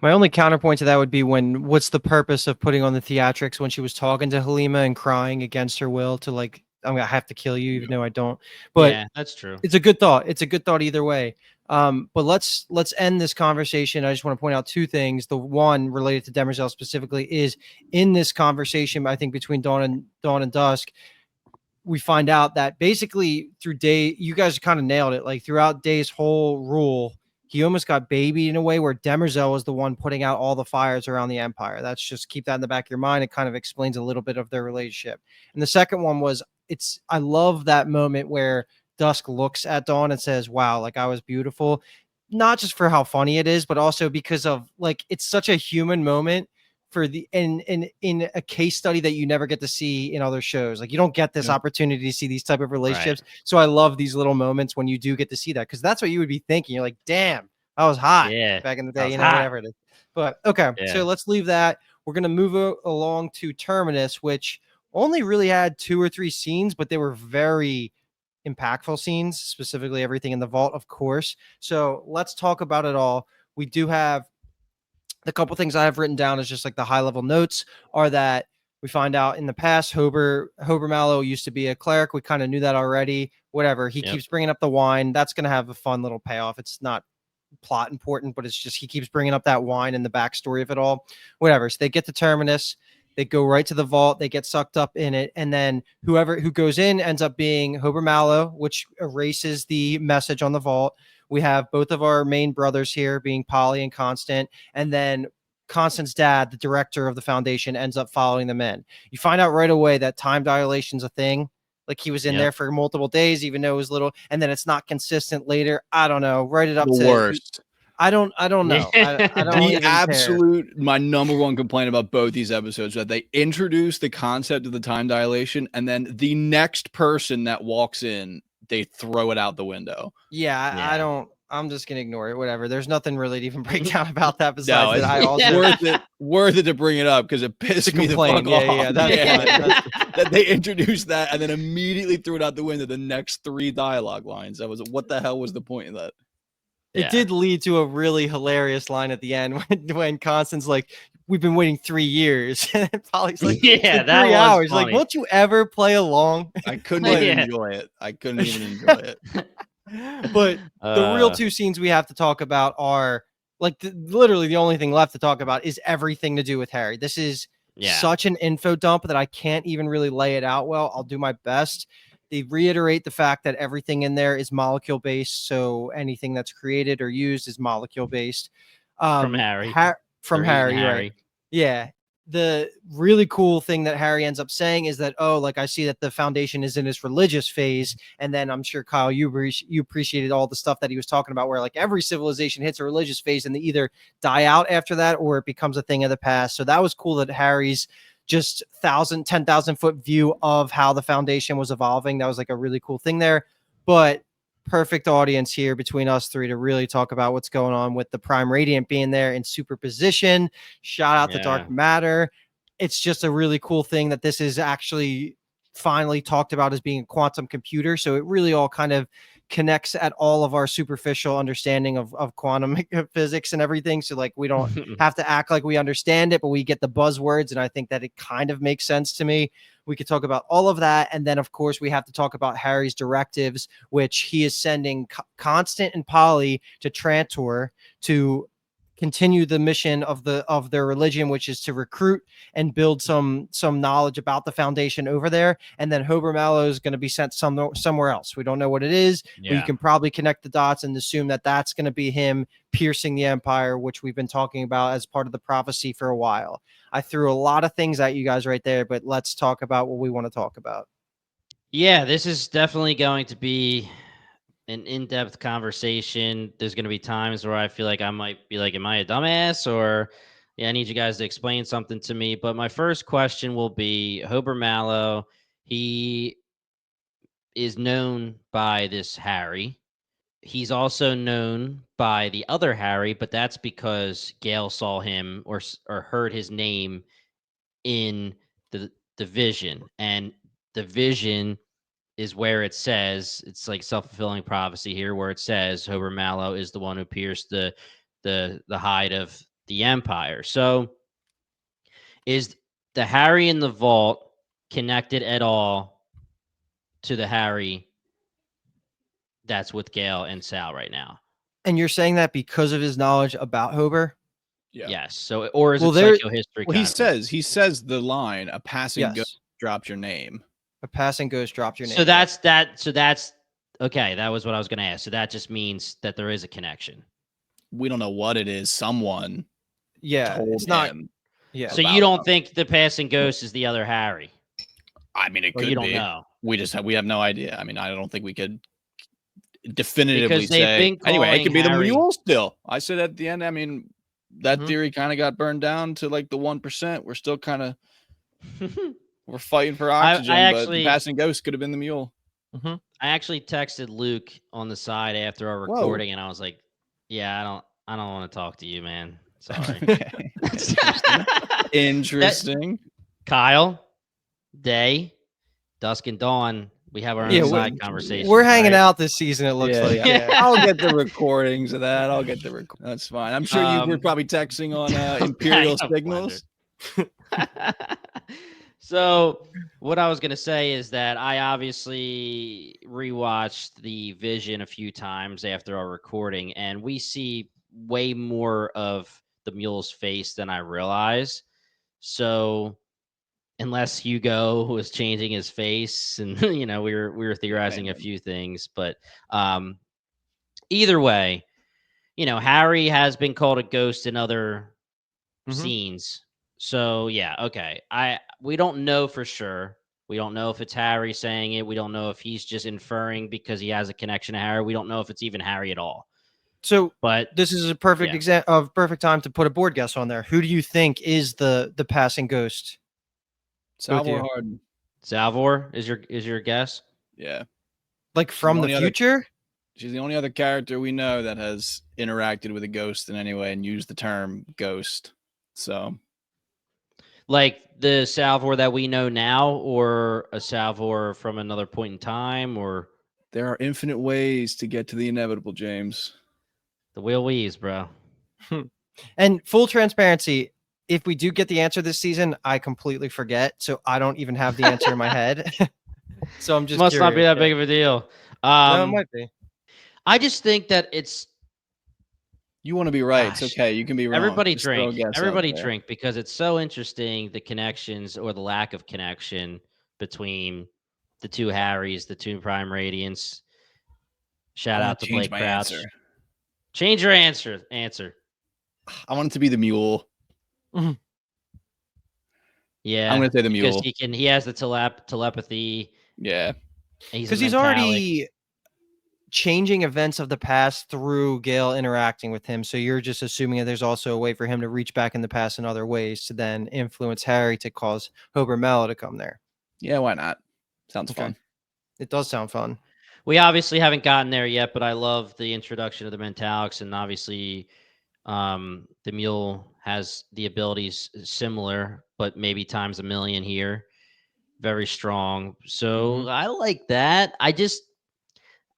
My only counterpoint to that would be what's the purpose of putting on the theatrics when she was talking to Halima and crying against her will to like, I'm going to have to kill you, even though I don't. But yeah, that's true. It's a good thought. It's a good thought either way. But let's end this conversation. I just want to point out two things. The one related to Demerzel specifically is in this conversation, I think between Dawn and Dusk, we find out that basically through Day, you guys kind of nailed it. Like throughout Day's whole rule, he almost got babied in a way where Demerzel was the one putting out all the fires around the Empire. That's just keep that in the back of your mind. It kind of explains a little bit of their relationship. And the second one was I love that moment where Dusk looks at Dawn and says, wow, like I was beautiful, not just for how funny it is, but also because of like, it's such a human moment for in a case study that you never get to see in other shows. Like you don't get this opportunity to see these type of relationships. Right. So I love these little moments when you do get to see that. Cause that's what you would be thinking. You're like, damn, I was hot back in the day, whatever it is. But okay. Yeah. So let's leave that. We're going to move along to Terminus, which only really had 2 or 3 scenes, but they were very impactful scenes, specifically everything in the vault, of course. So let's talk about it all. We do have the couple things I have written down as just like the high level notes are that we find out in the past, Hober Mallow used to be a cleric. We kind of knew that already, whatever. He keeps bringing up the wine. That's going to have a fun little payoff. It's not plot important, but it's just, he keeps bringing up that wine and the backstory of it all, whatever. So they get to Terminus. They go right to the vault. They get sucked up in it. And then who goes in ends up being Hober Mallow, which erases the message on the vault. We have both of our main brothers here being Polly and Constant. And then Constant's dad, the director of the Foundation, ends up following them in. You find out right away that time dilatation's a thing. Like he was in there for multiple days, even though it was little. And then it's not consistent later. I don't know. Write it up the to worst. I don't know. I don't absolute care. My number one complaint about both these episodes is that they introduce the concept of the time dilation and then the next person that walks in, they throw it out the window. Yeah. I'm just gonna ignore it. Whatever. There's nothing really to even break down about that besides that. I also worth it to bring it up because it pissed me the fuck off. That they introduced that and then immediately threw it out the window. The next 3 dialogue lines. What the hell was the point of that? It did lead to a really hilarious line at the end when Constant's like, we've been waiting 3 years. And Polly's like, that 3 hours. Funny. Like, won't you ever play along? I couldn't even enjoy it. But the real 2 scenes we have to talk about are like literally the only thing left to talk about is everything to do with Harry. This is such an info dump that I can't even really lay it out well. I'll do my best. They reiterate the fact that everything in there is molecule based. So anything that's created or used is molecule based. From Harry. From Harry, right? Yeah. The really cool thing that Harry ends up saying is that, like I see that the Foundation is in its religious phase. And then I'm sure, Kyle, you appreciated all the stuff that he was talking about where like every civilization hits a religious phase and they either die out after that or it becomes a thing of the past. So that was cool that Harry's just 10,000 foot view of how the Foundation was evolving. That was like a really cool thing there, but perfect audience here between us 3 to really talk about what's going on with the Prime Radiant being there in superposition. Shout out to Dark Matter. It's just a really cool thing that this is actually finally talked about as being a quantum computer. So it really all kind of connects at all of our superficial understanding of quantum physics and everything. So like, we don't have to act like we understand it, but we get the buzzwords. And I think that it kind of makes sense to me. We could talk about all of that. And then of course we have to talk about Harry's directives, which he is sending Constant and Polly to Trantor to continue the mission of their religion, which is to recruit and build some knowledge about the Foundation over there. And then Hober Mallow is going to be sent somewhere else. We don't know what it is, but you can probably connect the dots and assume that that's going to be him piercing the Empire, which we've been talking about as part of the prophecy for a while. I threw a lot of things at you guys right there, but let's talk about what we want to talk about. Yeah, this is definitely going to be an in-depth conversation. There's going to be times where I feel like I might be like, am I a dumbass? Or, yeah, I need you guys to explain something to me. But my first question will be Hober Mallow. He is known by this Harry. He's also known by the other Harry, but that's because Gale saw him or heard his name in the vision. And the vision is where it says, it's like self-fulfilling prophecy here, where it says Hober Mallow is the one who pierced the hide of the Empire. So is the Harry in the vault connected at all to the Harry that's with Gale and Sal right now? And you're saying that because of his knowledge about Hober? Yeah. Yes. So, or is Well, it there- psychohistory? Well, he says the line, a passing Yes. ghost dropped your name. A passing ghost dropped your name. So that's that. So that's okay. That was what I was going to ask. So that just means that there is a connection. We don't know what it is. Someone told it's not. him. Yeah. So about you don't them. think the passing ghost is the other Harry? I mean, it Or could you don't be. know? We have no idea. I mean, I don't think we could definitively Because they've say. been Anyway, it calling could be the Harry- mule still. I said at the end. I mean, that Mhm. theory kind of got burned down to like the 1%. We're still kind of we're fighting for oxygen, but actually- the passing ghost could have been the mule. I actually texted Luke on the side after our Whoa. recording, and I was like, "Yeah, I don't want to talk to you, man. Sorry." Okay. Interesting. Kyle, Day, Dusk and Dawn. We have our own Yeah, side conversation. We're hanging right? out this season. It looks like. Yeah. I'll get the recordings of that. I'll get the That's fine. I'm sure you were Um, probably texting on Imperial I signals. So what I was going to say is that I obviously rewatched the Vision a few times after our recording, and we see way more of the mule's face than I realize. So unless Hugo was changing his face, and we were theorizing a few things, but either way, Harry has been called a ghost in other scenes. So yeah, okay. We don't know for sure. We don't know if it's Harry saying it. We don't know if he's just inferring because he has a connection to Harry. We don't know if it's even Harry at all. So, But this is a perfect perfect time to put a board guess on there. Who do you think is the passing ghost? Salvor you. Hardin. Salvor is your guess? Yeah. Like from the only other- future? She's the only other character we know that has interacted with a ghost in any way and used the term ghost. So, Like the Salvor that we know now, or a Salvor from another point in time, or there are infinite ways to get to the inevitable, James. the Will Weaves, bro. And full transparency, if we do get the answer this season, I completely forget. So I don't even have the answer in my head. So I'm just Must not be curious. that big of a deal. No, it might be. I just think that it's You want to be right. Gosh. It's okay. You can be wrong. everybody Just throw a drink. guess out Everybody there. drink because it's so interesting the connections or the lack of connection between the two Harrys, the two Prime Radiants. Shout I wanna out to change Blake my Crouch. answer. Change your answer. Answer. I want it to be the mule. Yeah. I'm going to say the because mule. he has the telepathy. Yeah. And Because he's already changing events of the past through Gale interacting with him. So you're just assuming that there's also a way for him to reach back in the past in other ways to then influence Harry to cause Hober Mallow to come there. Yeah, why not? Sounds Okay. fun. It does sound fun. We obviously haven't gotten there yet, but I love the introduction of the Mentalics, and obviously the mule has the abilities similar, but maybe times a million here. Very strong. So I like that. I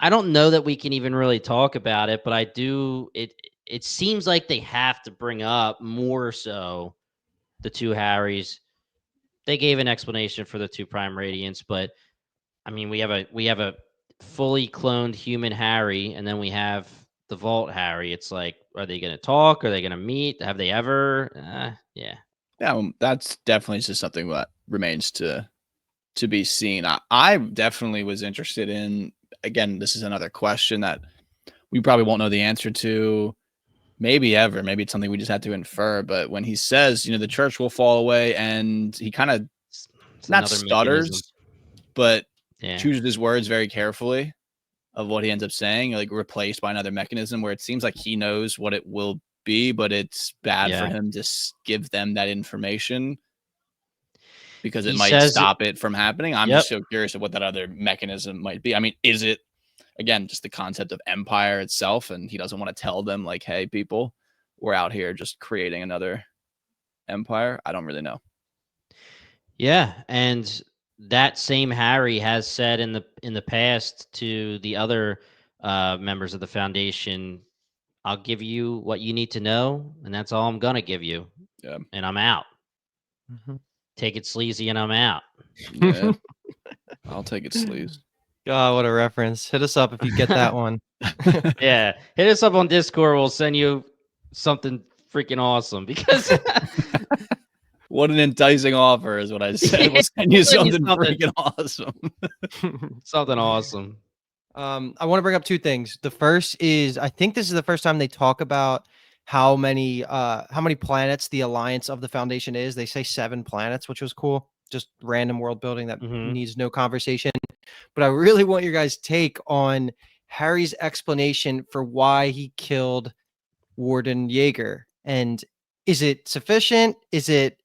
don't know that we can even really talk about it, but I do. It seems like they have to bring up more so the two Harrys. They gave an explanation for the two Prime Radiants, but I mean, we have a fully cloned human Harry, and then we have the vault Harry. It's like, are they going to talk? Are they going to meet? Have they ever? Yeah. Yeah, that's definitely just something that remains to be seen. I definitely was interested in. Again, this is another question that we probably won't know the answer to, maybe ever. Maybe it's something we just have to infer. But when he says, the church will fall away, and he kind of It's not another mechanism. stutters, but Yeah. chooses his words very carefully of what he ends up saying, like replaced by another mechanism where it seems like he knows what it will be, but it's bad for Yeah. him to give them that information because it He might says stop it from happening. I'm Yep. just so curious of what that other mechanism might be. I mean, is it, again, just the concept of empire itself, and he doesn't want to tell them, like, hey, people, we're out here just creating another empire? I don't really know. Yeah, and that same Harry has said in the past to the other members of the Foundation, I'll give you what you need to know, and that's all I'm gonna give you. Yeah. And I'm out. Mhm. Take it sleazy, and I'm out. Yeah. I'll take it, sleaze. God, what a reference. Hit us up if you get that one. Yeah, hit us up on Discord. We'll send you something freaking awesome because What an enticing offer is what I said. We'll send you Send you something something. freaking awesome. something awesome. I want to bring up two things. The first is I think this is the first time they talk about how many planets the alliance of the Foundation is. They say 7 planets, which was cool. Just random world building that Mhm. needs no conversation. But I really want your guys' take on Harry's explanation for why he killed Warden Yeager. And is it sufficient? Is it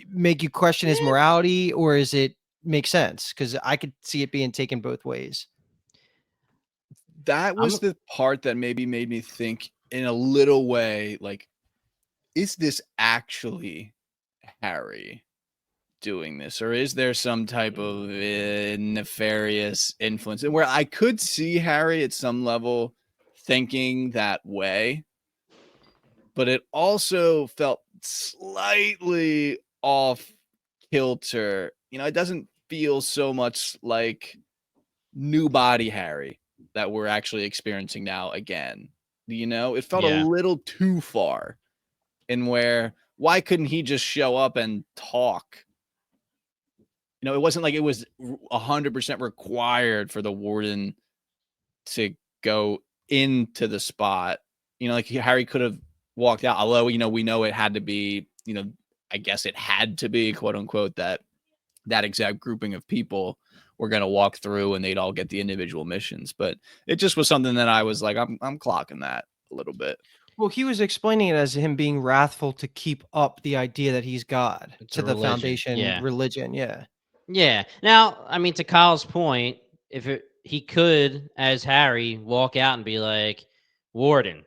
make you question his morality, or is it make sense? Because I could see it being taken both ways. That was the part that maybe made me think in a little way, like, is this actually Harry doing this, or is there some type of nefarious influence where I could see Harry at some level thinking that way, but it also felt slightly off kilter. It doesn't feel so much like new body Harry that we're actually experiencing now again. It felt a Yeah. little too far in where, why couldn't he just show up and talk? It wasn't like it was 100% required for the warden to go into the spot. Like Harry could have walked out, although, we know it had to be, I guess it had to be, quote unquote, that exact grouping of people were going to walk through and they'd all get the individual missions. But it just was something that I was like, I'm clocking that a little bit. Well, he was explaining it as him being wrathful to keep up the idea that he's God It's to a the religion, Foundation yeah. religion. Yeah. Yeah. Now, I mean, to Kyle's point, he could, as Harry, walk out and be like, Warden,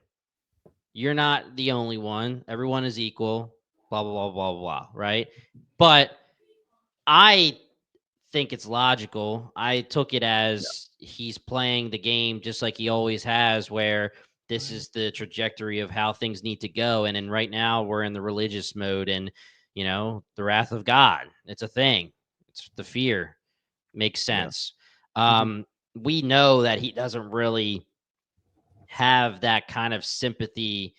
you're not the only one. Everyone is equal. Blah blah blah blah blah. Right. But I think it's logical. I took it as he's playing the game just like he always has, where this is the trajectory of how things need to go. And right now we're in the religious mode, and the wrath of God. It's a thing. It's the fear. Makes sense. We know that he doesn't really have that kind of sympathy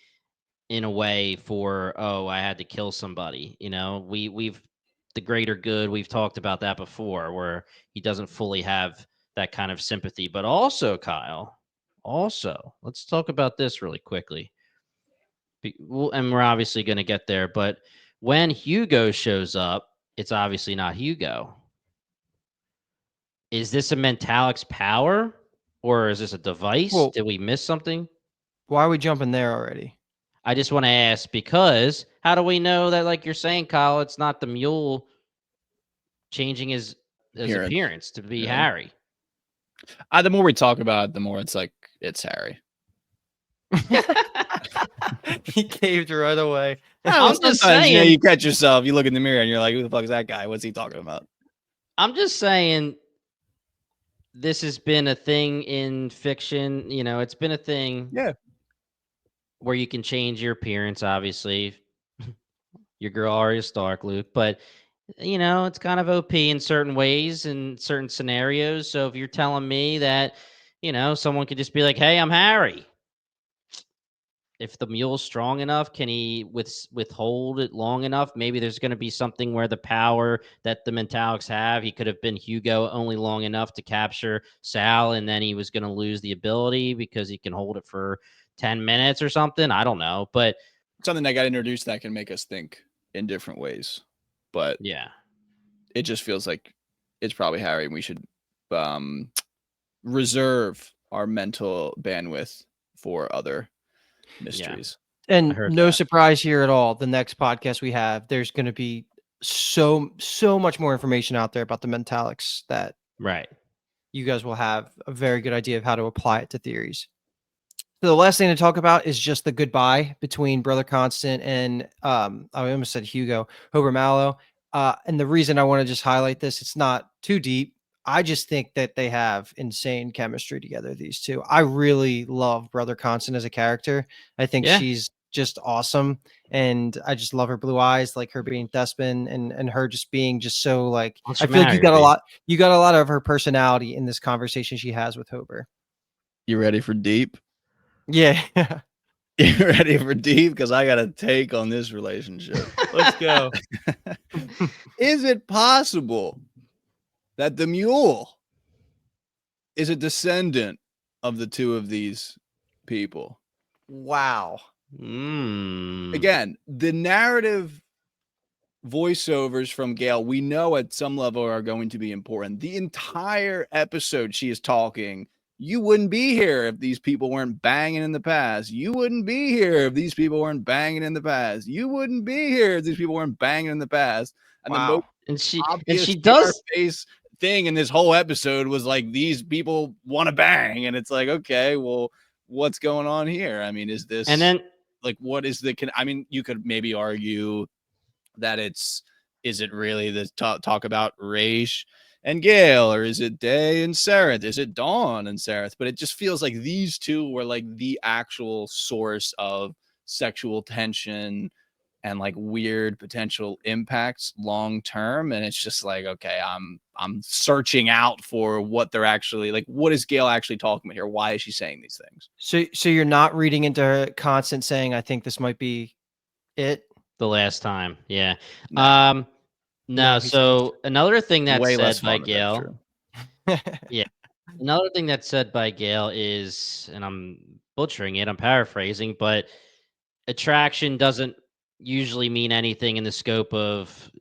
in a way for, oh, I had to kill somebody. We've the greater good. We've talked about that before, where he doesn't fully have that kind of sympathy. But also, Kyle, let's talk about this really quickly. And we're obviously going to get there, but when Hugo shows up, it's obviously not Hugo. Is this a Mentalix power, or is this a device? Well- Did we miss something? Why are we jumping there already? I just want to ask, because how do we know that, like you're saying, Kyle, it's not the mule changing his appearance to be Harry? The more we talk about it, the more it's like, it's Harry. He caved right away. I'm just Sometimes, saying. you catch yourself, you look in the mirror and you're like, who the fuck is that guy? What's he talking about? I'm just saying, this has been a thing in fiction. It's been a thing. Yeah. Where you can change your appearance, obviously. Your girl Arya Stark, Luke, but it's kind of OP in certain ways in certain scenarios. So if you're telling me that, someone could just be like, "Hey, I'm Harry," if the mule's strong enough, can he withhold it long enough? Maybe there's going to be something where the power that the Mentalics have, he could have been Hugo only long enough to capture Sal, and then he was going to lose the ability because he can hold it for 10 minutes or something. I don't know, but Something that got introduced that can make us think in different ways. But yeah, it just feels like it's probably Harry, and we should reserve our mental bandwidth for other mysteries. And heard no that. surprise here at all. The next podcast we have, there's going to be so much more information out there about the Mentalics that right. you guys will have a very good idea of how to apply it to theories. So the last thing to talk about is just the goodbye between Brother Constant and I almost said Hugo, Hober Mallow. And the reason I want to just highlight this, it's not too deep. I just think that they have insane chemistry together, these two. I really love Brother Constant as a character. I think Yeah. she's just awesome. And I just love her blue eyes, like her being Thespin and her just being just so like, What's I the feel like matter, you got a lot of her personality in this conversation she has with Hober. You ready for deep? Yeah. You ready for deep? Because I got a take on this relationship. Let's go. Is it possible that the mule is a descendant of the two of these people? Wow. Again, the narrative voiceovers from Gale, we know at some level are going to be important. The entire episode she is talking. You wouldn't be here if these people weren't banging in the past. You wouldn't be here if these people weren't banging in the past. You wouldn't be here if these people weren't banging in the past. And the most And she obvious does face thing in this whole episode was like, these people want to bang, and it's like, okay, well, what's going on here? I mean, is this and then like, what is the? I mean, you could maybe argue that is it really the talk about Raish and Gale, or is it Day and Sareth? Is it Dawn and Sareth? But it just feels like these two were like the actual source of sexual tension and like weird potential impacts long term. And it's just like, okay, I'm searching out for what they're actually like. What is Gale actually talking about here? Why is she saying these things? So you're not reading into her Constant saying, I think this might be it. the last time, yeah. No. No. he So another thing that's Way said less by fun if that's Gale. true. Another thing that's said by Gale is, and I'm butchering it, I'm paraphrasing, but attraction doesn't usually mean anything in the scope of,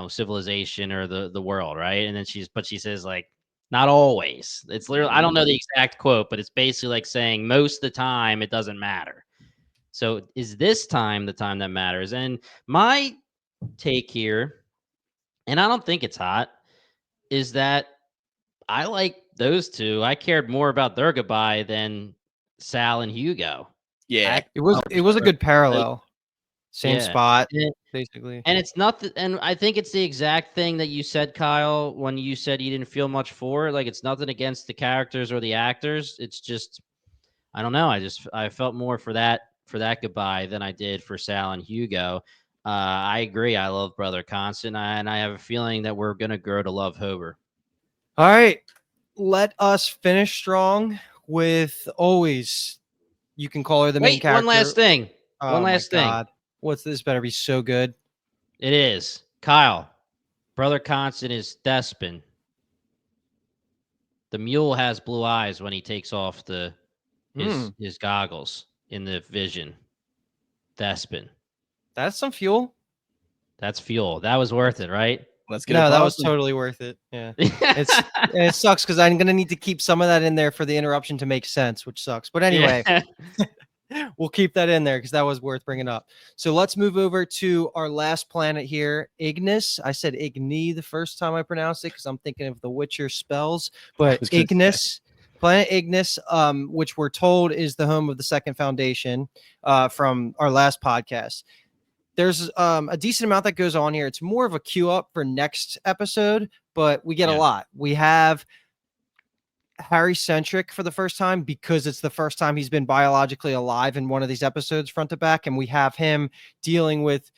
civilization or the world, right? And then she says like, not always. It's literally, I don't know the exact quote, but it's basically like saying most of the time it doesn't matter. So is this time the time that matters? And my take here, and I don't think it's hot, is that I like those two. I cared more about their goodbye than Sal and Hugo. Yeah. It was a good parallel. Same Yeah. spot, And, basically. and it's not, and I think it's the exact thing that you said, Kyle, when you said you didn't feel much for it. Like, it's nothing against the characters or the actors. It's just, I don't know. I felt more for that goodbye than I did for Sal and Hugo. I agree. I love Brother Constant, and I have a feeling that we're gonna grow to love Hober. All right. Let us finish strong with always. You can call her the main Wait, character. one last thing. Oh, One my last thing. God. What's this? Better be so good. It is Kyle. Brother Constant is Thespin. The mule has blue eyes when he takes off his goggles in the vision. Thespin. That's some fuel. That's fuel. That was worth it, right? Let's get No, it. that was totally worth it. Yeah. It sucks because I'm gonna need to keep some of that in there for the interruption to make sense, which sucks. But anyway, we'll keep that in there because that was worth bringing up. So let's move over to our last planet here, Ignis. I said Igni the first time I pronounced it because I'm thinking of the Witcher spells, but Ignis, planet Ignis, which we're told is the home of the Second Foundation, from our last podcast. There's a decent amount that goes on here. It's more of a queue up for next episode, but we get a lot. We have Harry centric for the first time because it's the first time he's been biologically alive in one of these episodes front to back. And we have him dealing with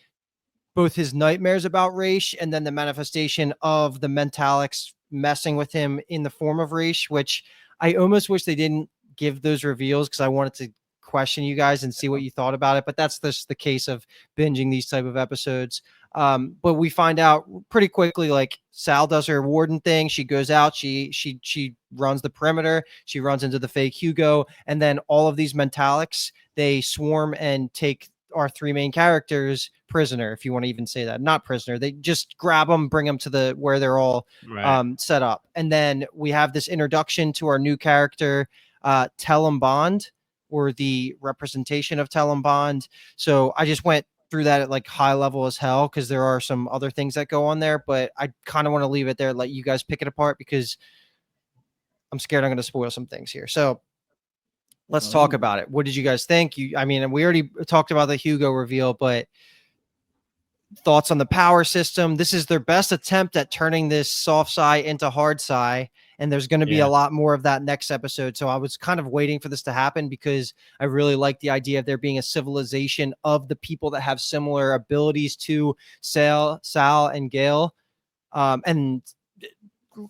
both his nightmares about Raish and then the manifestation of the Mentalics messing with him in the form of Raish, which I almost wish they didn't give those reveals because I wanted to question you guys and see what you thought about it. But that's just the case of binging these type of episodes. But we find out pretty quickly, like Sal does her warden thing. She goes out, she runs the perimeter, she runs into the fake Hugo, and then all of these Mentalics, they swarm and take our three main characters prisoner, if you want to even say that. Not prisoner. They just grab them, bring them to the where they're all set up. And then we have this introduction to our new character, Tellum Bond, or the representation of Tellum Bond. So I just went through that at like high level as hell because there are some other things that go on there, but I kind of want to leave it there, let you guys pick it apart because I'm scared I'm going to spoil some things here. So let's talk about it. What did you guys think? I mean, we already talked about the Hugo reveal, but thoughts on the power system? This is their best attempt at turning this soft psi into hard psi, and there's going to be a lot more of that next episode. So I was kind of waiting for this to happen because I really like the idea of there being a civilization of the people that have similar abilities to Sal and Gale. And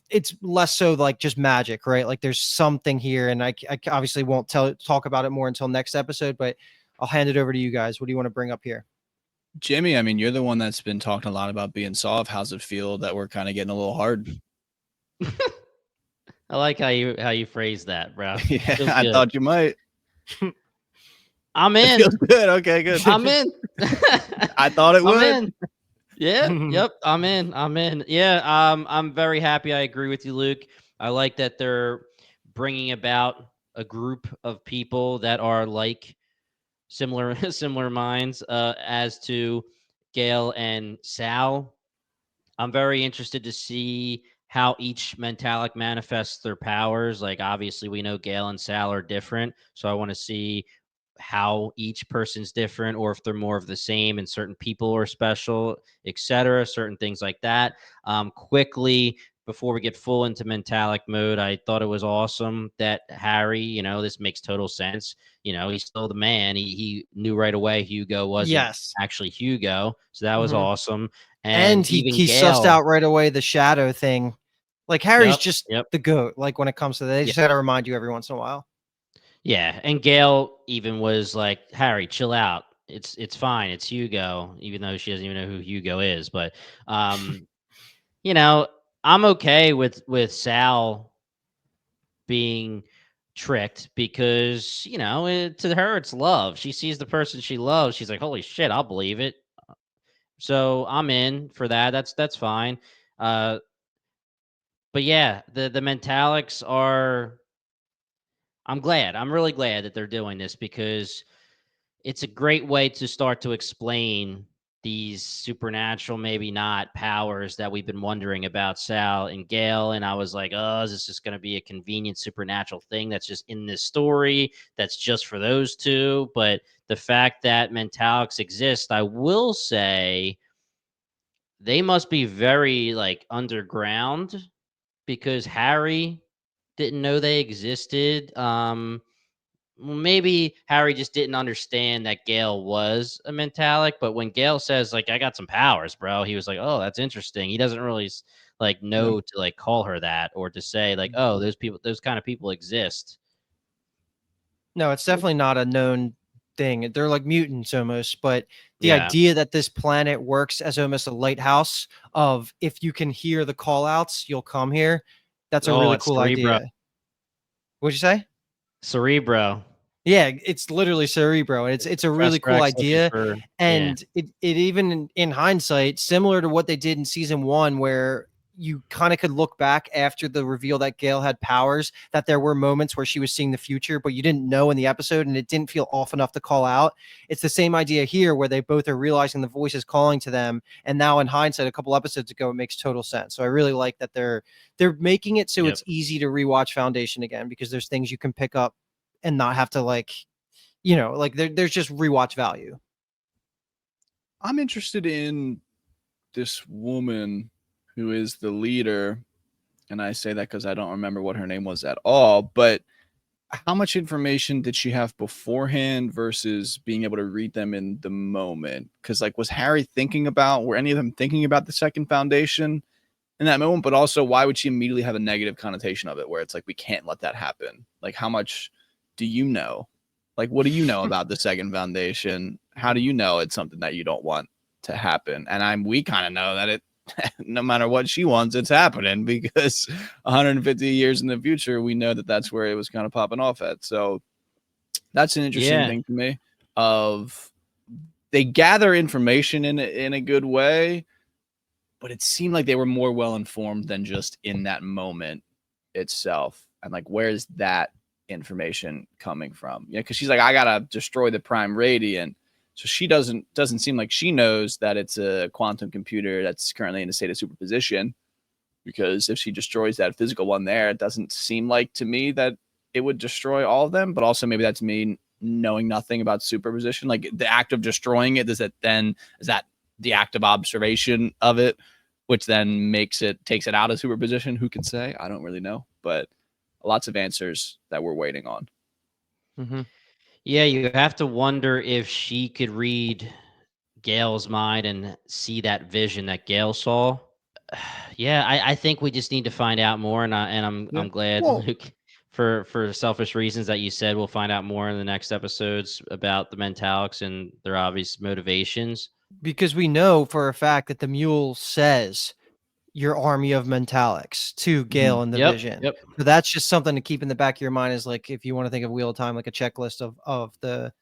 it's less so like just magic, right? Like there's something here, and I obviously won't talk about it more until next episode, but I'll hand it over to you guys. What do you want to bring up here? Jimmy, I mean, you're the one that's been talking a lot about being soft. How's it feel that we're kind of getting a little hard? I like how you phrase that, bro. Yeah, I thought you might. I'm in. It feels good. Okay, good. I'm in. I thought it would. I'm in. Yeah. Yep. I'm in. Yeah. I'm very happy. I agree with you, Luke. I like that they're bringing about a group of people that are like similar minds as to Gale and Sal. I'm very interested to see how each Mentalic manifests their powers. Like, obviously, we know Gale and Sal are different, so I want to see how each person's different, or if they're more of the same and certain people are special, etc. Certain things like that. Quickly, before we get full into Mentalic mode, I thought it was awesome that Harry, this makes total sense. He's still the man. He knew right away Hugo wasn't actually Hugo. So that was awesome. And he sussed out right away the shadow thing. Like Harry's just the GOAT. Like when it comes to that, they just got to remind you every once in a while. Yeah, and Gale even was like, Harry, chill out. It's fine. It's Hugo, even though she doesn't even know who Hugo is. But I'm okay with Sal being tricked because, to her, it's love. She sees the person she loves. She's like, holy shit, I'll believe it. So I'm in for that. That's fine. But yeah, the Mentalics are. I'm really glad that they're doing this because it's a great way to start to explain these supernatural, maybe not, powers that we've been wondering about Sal and Gale. And I was like, oh, is this just going to be a convenient supernatural thing that's just in this story that's just for those two? But the fact that Mentalics exist, I will say they must be very like underground because Harry didn't know they existed. Maybe Harry just didn't understand that Gale was a Mentalic, but when Gale says like, I got some powers, bro, he was like, oh, that's interesting. He doesn't really like know to like call her that or to say like, oh, those kind of people exist. No, it's definitely not a known thing. They're like mutants almost, but the idea that this planet works as almost a lighthouse of if you can hear the call outs, you'll come here. That's a really cool idea. What'd you say? Cerebro. Yeah, it's literally Cerebro. It's a really cool idea. And it even in hindsight, similar to what they did in season 1, where you kind of could look back after the reveal that Gale had powers, that there were moments where she was seeing the future, but you didn't know in the episode and it didn't feel off enough to call out. It's the same idea here where they both are realizing the voice is calling to them. And now in hindsight, a couple episodes ago, it makes total sense. So I really like that they're making it so it's easy to rewatch Foundation again, because there's things you can pick up and not have to there's just rewatch value. I'm interested in this woman who is the leader, and I say that because I don't remember what her name was at all, but how much information did she have beforehand versus being able to read them in the moment? Because like, was Harry were any of them thinking about the second Foundation in that moment? But also, why would she immediately have a negative connotation of it where it's like, we can't let that happen? Like, how much do you know? Like, what do you know about the Second Foundation? How do you know it's something that you don't want to happen? And we kind of know that it, no matter what she wants, it's happening, because 150 years in the future, we know that that's where it was kind of popping off at. So that's an interesting Yeah. thing to me. Of they gather information in a good way, but it seemed like they were more well informed than just in that moment itself. And like, where's that information coming from? Yeah, because she's like, I gotta destroy the Prime Radiant. So she doesn't seem like she knows that it's a quantum computer that's currently in a state of superposition. Because if she destroys that physical one there, it doesn't seem like to me that it would destroy all of them. But also maybe that's me knowing nothing about superposition. Like the act of destroying it, is that the act of observation of it, which then takes it out of superposition? Who can say? I don't really know. But lots of answers that we're waiting on. Mm-hmm. Yeah, you have to wonder if she could read Gail's mind and see that vision that Gail saw. Yeah, I think we just need to find out more, and I'm glad, Well, Luke, for selfish reasons that you said we'll find out more in the next episodes about the Mentalics and their obvious motivations. Because we know for a fact that the mule says your army of Mentalics to Gale in the vision. Yep. So that's just something to keep in the back of your mind, is like, if you want to think of Wheel of Time, like a checklist of the,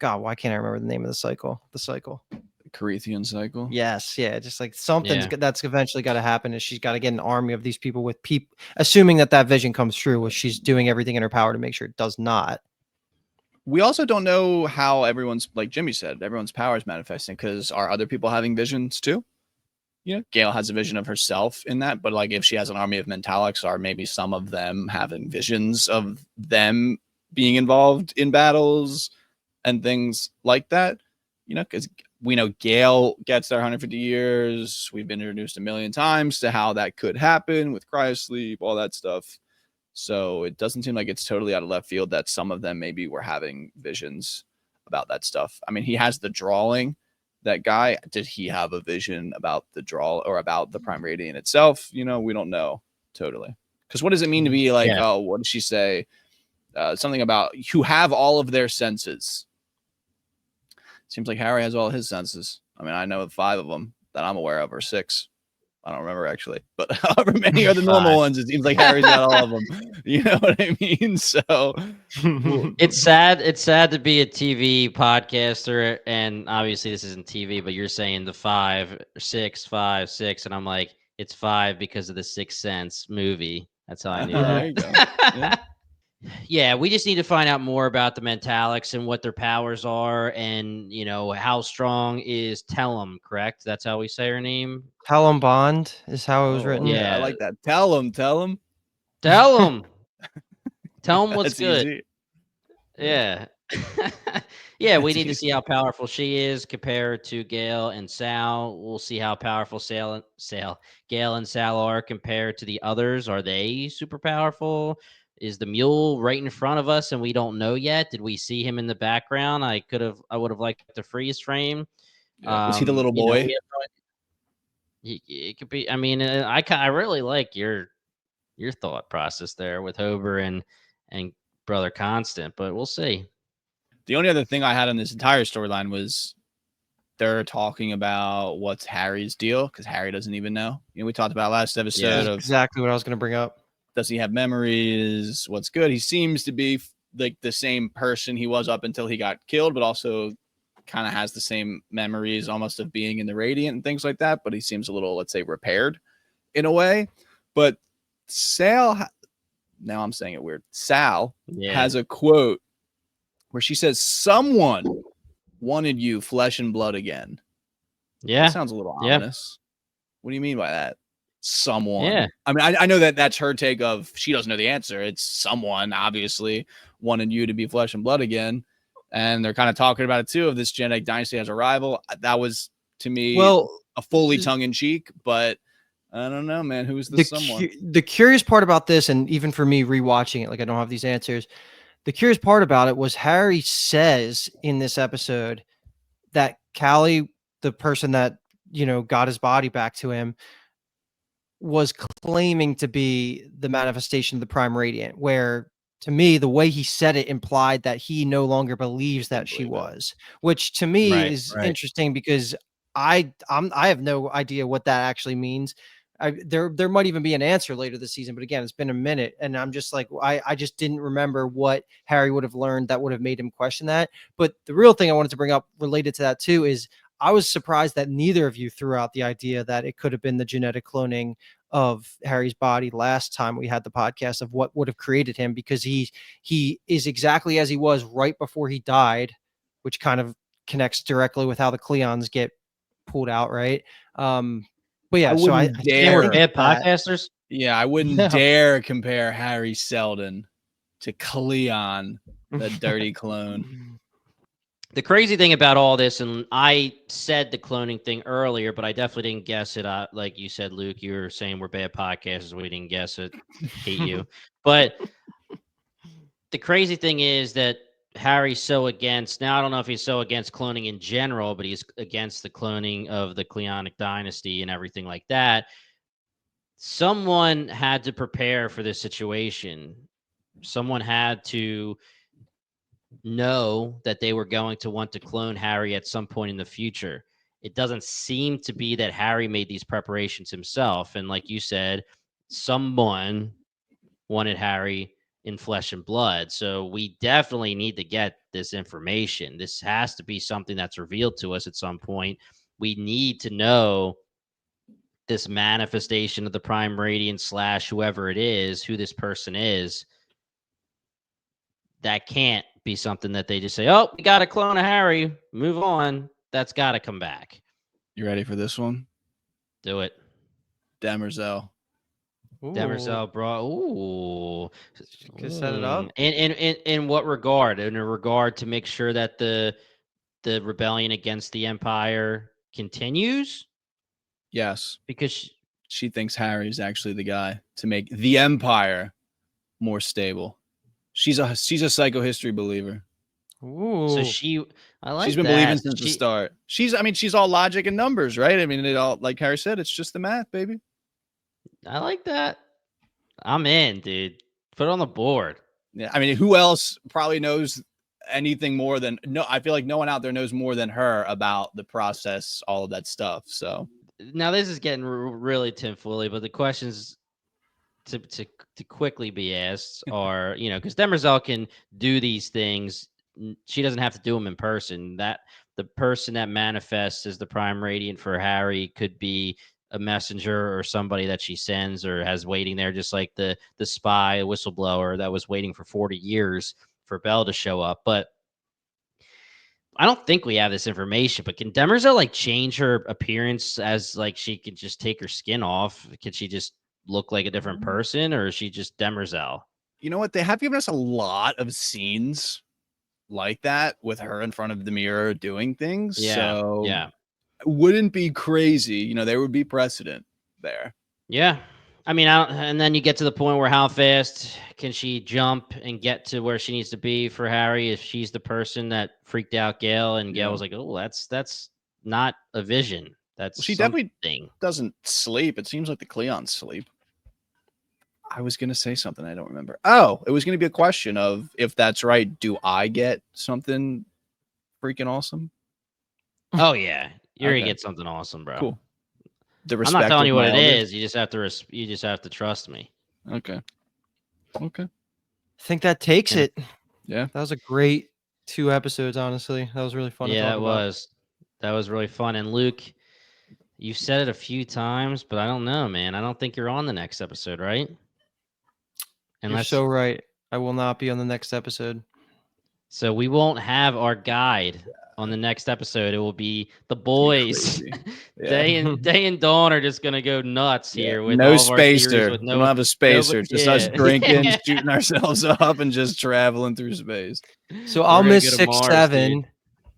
God, why can't I remember the name of the cycle? The cycle. Corinthian cycle. Yes, yeah, just like something's that's eventually got to happen, is she's got to get an army of these people with people, assuming that vision comes true, which she's doing everything in her power to make sure it does not. We also don't know how everyone's, like Jimmy said, everyone's power is manifesting, because are other people having visions too? You know, Gail has a vision of herself in that, but like if she has an army of Mentalics, are maybe some of them having visions of them being involved in battles and things like that? You know, because we know Gail gets there 150 years. We've been introduced a million times to how that could happen with cryosleep, all that stuff. So it doesn't seem like it's totally out of left field that some of them maybe were having visions about that stuff. I mean, he has the drawing. That guy, did he have a vision about the draw or about the Prime Radiant itself? You know, we don't know totally. Because what does it mean to be like, oh, what did she say? Something about who have all of their senses. Seems like Harry has all his senses. I mean, I know 5 of them that I'm aware of, or 6. I don't remember actually, but however many are the normal ones, it seems like Harry's got all of them. You know what I mean? So it's sad. It's sad to be a TV podcaster, and obviously this isn't TV, but you're saying the 5, 6, 5, 6, and I'm like, it's 5 because of the Sixth Sense movie. That's how I knew that. There you go. Yeah, we just need to find out more about the Mentalics and what their powers are, and how strong is Tellum. Correct? That's how we say her name. Tellum Bond is how it was written. Yeah, I like that. Tell him. Tell him what's good. Easy. Yeah. Yeah, we need to see how powerful she is compared to Gale and Sal. We'll see how powerful Gale and Sal are compared to the others. Are they super powerful? Is the mule right in front of us and we don't know yet? Did we see him in the background? I would have liked the freeze frame. Yeah. Was he the little boy? It could be. I mean, I really like your thought process there with Hober and Brother Constant, but we'll see. The only other thing I had on this entire storyline was they're talking about what's Harry's deal, because Harry doesn't even know. We talked about last episode of exactly what I was going to bring up. Does he have memories? What's good? He seems to be like the same person he was up until he got killed, but also kind of has the same memories almost of being in the Radiant and things like that. But he seems a little, let's say, repaired in a way. But Sal, now I'm saying it weird. Sal has a quote where she says, "Someone wanted you flesh and blood again." Yeah. That sounds a little ominous. What do you mean by that? Someone. Yeah. I mean, I know that that's her take of she doesn't know the answer. It's someone obviously wanted you to be flesh and blood again. And they're kind of talking about it too, of this genetic dynasty as a rival. That was, to me, a fully tongue-in-cheek, but I don't know, man. Who's the someone? The curious part about this, and even for me rewatching it, like I don't have these answers, the curious part about it was Harry says in this episode that Callie, the person that, got his body back to him, was claiming to be the manifestation of the Prime Radiant, where to me, the way he said it implied that he no longer believes that she was, which to me Right, is right. interesting because I have no idea what that actually means. There might even be an answer later this season, but again, it's been a minute, and I'm just like I just didn't remember what Harry would have learned that would have made him question that. But the real thing I wanted to bring up related to that too is I was surprised that neither of you threw out the idea that it could have been the genetic cloning of Harry's body last time we had the podcast of what would have created him, because he is exactly as he was right before he died, which kind of connects directly with how the Cleons get pulled out, right? But yeah, I so I wouldn't think They were dare. bad that podcasters. Yeah, I wouldn't No. dare compare Harry Seldon to Cleon, the dirty clone. The crazy thing about all this, and I said the cloning thing earlier, but I definitely didn't guess it. Like you said, Luke, you were saying we're bad podcasters. We didn't guess it. Hate you. But the crazy thing is that Harry's so against. Now, I don't know if he's so against cloning in general, but he's against the cloning of the Cleonic dynasty and everything like that. Someone had to prepare for this situation. Someone had to know that they were going to want to clone Harry at some point in the future. It doesn't seem to be that Harry made these preparations himself. And like you said, someone wanted Harry in flesh and blood. So we definitely need to get this information. This has to be something that's revealed to us at some point. We need to know this manifestation of the Prime Radiant / whoever it is, who this person is. That can't be something that they just say, oh, we got a clone of Harry. Move on. That's got to come back. You ready for this one? Do it. Demerzel. Demerzel, bro. Ooh. Could set it up. In what regard? In a regard to make sure that the rebellion against the Empire continues? Yes. Because She thinks Harry's actually the guy to make the Empire more stable. She's a psychohistory believer. Ooh. so I like She's been that. believing since the start. She's all logic and numbers, right? I mean, it all, like Harry said, it's just the math, baby. I like that. I'm in, dude. Put it on the board. Yeah, I mean, who else probably knows anything more than I feel like no one out there knows more than her about the process, all of that stuff. So Now this is getting really tinfoily, but the questions to quickly be asked are, because Demerzel can do these things. She doesn't have to do them in person. That the person that manifests as the Prime Radiant for Harry could be a messenger or somebody that she sends or has waiting there, just like the spy whistleblower that was waiting for 40 years for Belle to show up. But I don't think we have this information, but can Demerzel change her appearance as she could just take her skin off? Could she just look like a different person, or is she just Demerzel? you know what? They have given us a lot of scenes like that with her in front of the mirror doing things. Yeah. So Yeah. it wouldn't be crazy. There would be precedent there. Yeah. I mean, and then you get to the point where how fast can she jump and get to where she needs to be for Harry if she's the person that freaked out Gale, and Gale was like, oh, that's not a vision. That's She something. definitely doesn't sleep. It seems like the Cleons sleep. I was going to say something. I don't remember. Oh, it was going to be a question of, if that's right, do I get something freaking awesome? Oh, yeah. You're Okay. going to get something awesome, bro. Cool. The I'm respect not telling of you my what it elders? is. You just have to trust me. Okay. I think that takes Yeah. it. Yeah. That was a great 2 episodes, honestly. That was really fun to Yeah, talk about. that was really fun. And Luke, you've said it a few times, but I don't know, man. I don't think you're on the next episode, right? You're so right. I will not be on the next episode. So we won't have our guide on the next episode. It will be the boys. Yeah. Day and Dawn are just gonna go nuts here with no all of our theories spacer. with We don't have a spacer. It's just us yeah. drinking, shooting ourselves up, and just traveling through space. So We're I'll gonna miss go to 6, Mars, 7, dude.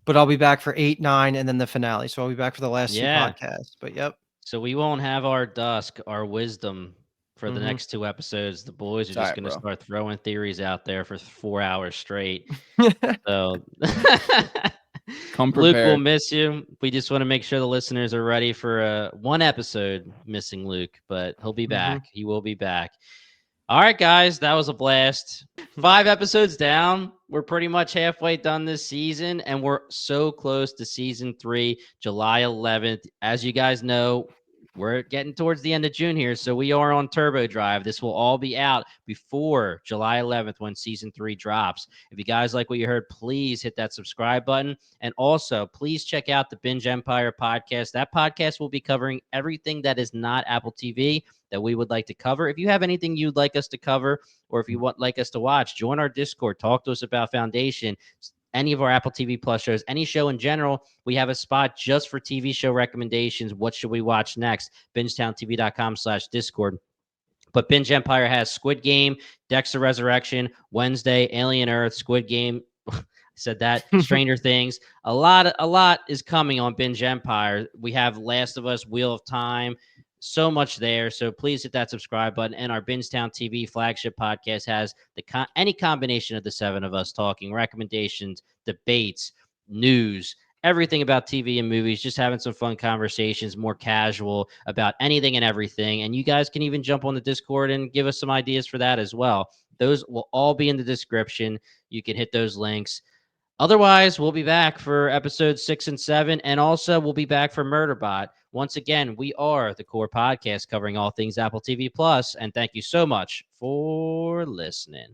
but I'll be back for 8, 9, and then the finale. So I'll be back for the last 2 Yeah. podcasts. But yep. So we won't have our dusk, our wisdom for the Mhm. next 2 episodes. The boys are It's just alright, going to bro. start throwing theories out there for 4 hours straight. So Come Luke, prepared. we'll miss you. We just want to make sure the listeners are ready for one episode missing Luke, but he'll be back. He will be back. All right, guys, that was a blast. 5 episodes down. We're pretty much halfway done this season, and we're so close to season 3, July 11th. As you guys know, we're getting towards the end of June here, so we are on Turbo Drive. This will all be out before July 11th when season 3 drops. If you guys like what you heard, please hit that subscribe button. And also, please check out the Binge Empire podcast. That podcast will be covering everything that is not Apple TV that we would like to cover. If you have anything you'd like us to cover, or if you want like us to watch, join our Discord. Talk to us about Foundation, any of our Apple TV Plus shows, any show in general. We have a spot just for TV show recommendations. What should we watch next? BingetownTV.com/Discord. But Binge Empire has Squid Game, Dexter Resurrection, Wednesday, Alien Earth, Squid Game. I said that. Stranger Things. A lot is coming on Binge Empire. We have Last of Us, Wheel of Time. So much there. So please hit that subscribe button. And our Bingetown TV flagship podcast has any combination of the 7 of us talking, recommendations, debates, news, everything about TV and movies, just having some fun conversations, more casual about anything and everything. And you guys can even jump on the Discord and give us some ideas for that as well. Those will all be in the description. You can hit those links. Otherwise, we'll be back for episodes 6 and 7, and also we'll be back for Murderbot. Once again, we are the Core Podcast covering all things Apple TV Plus, and thank you so much for listening.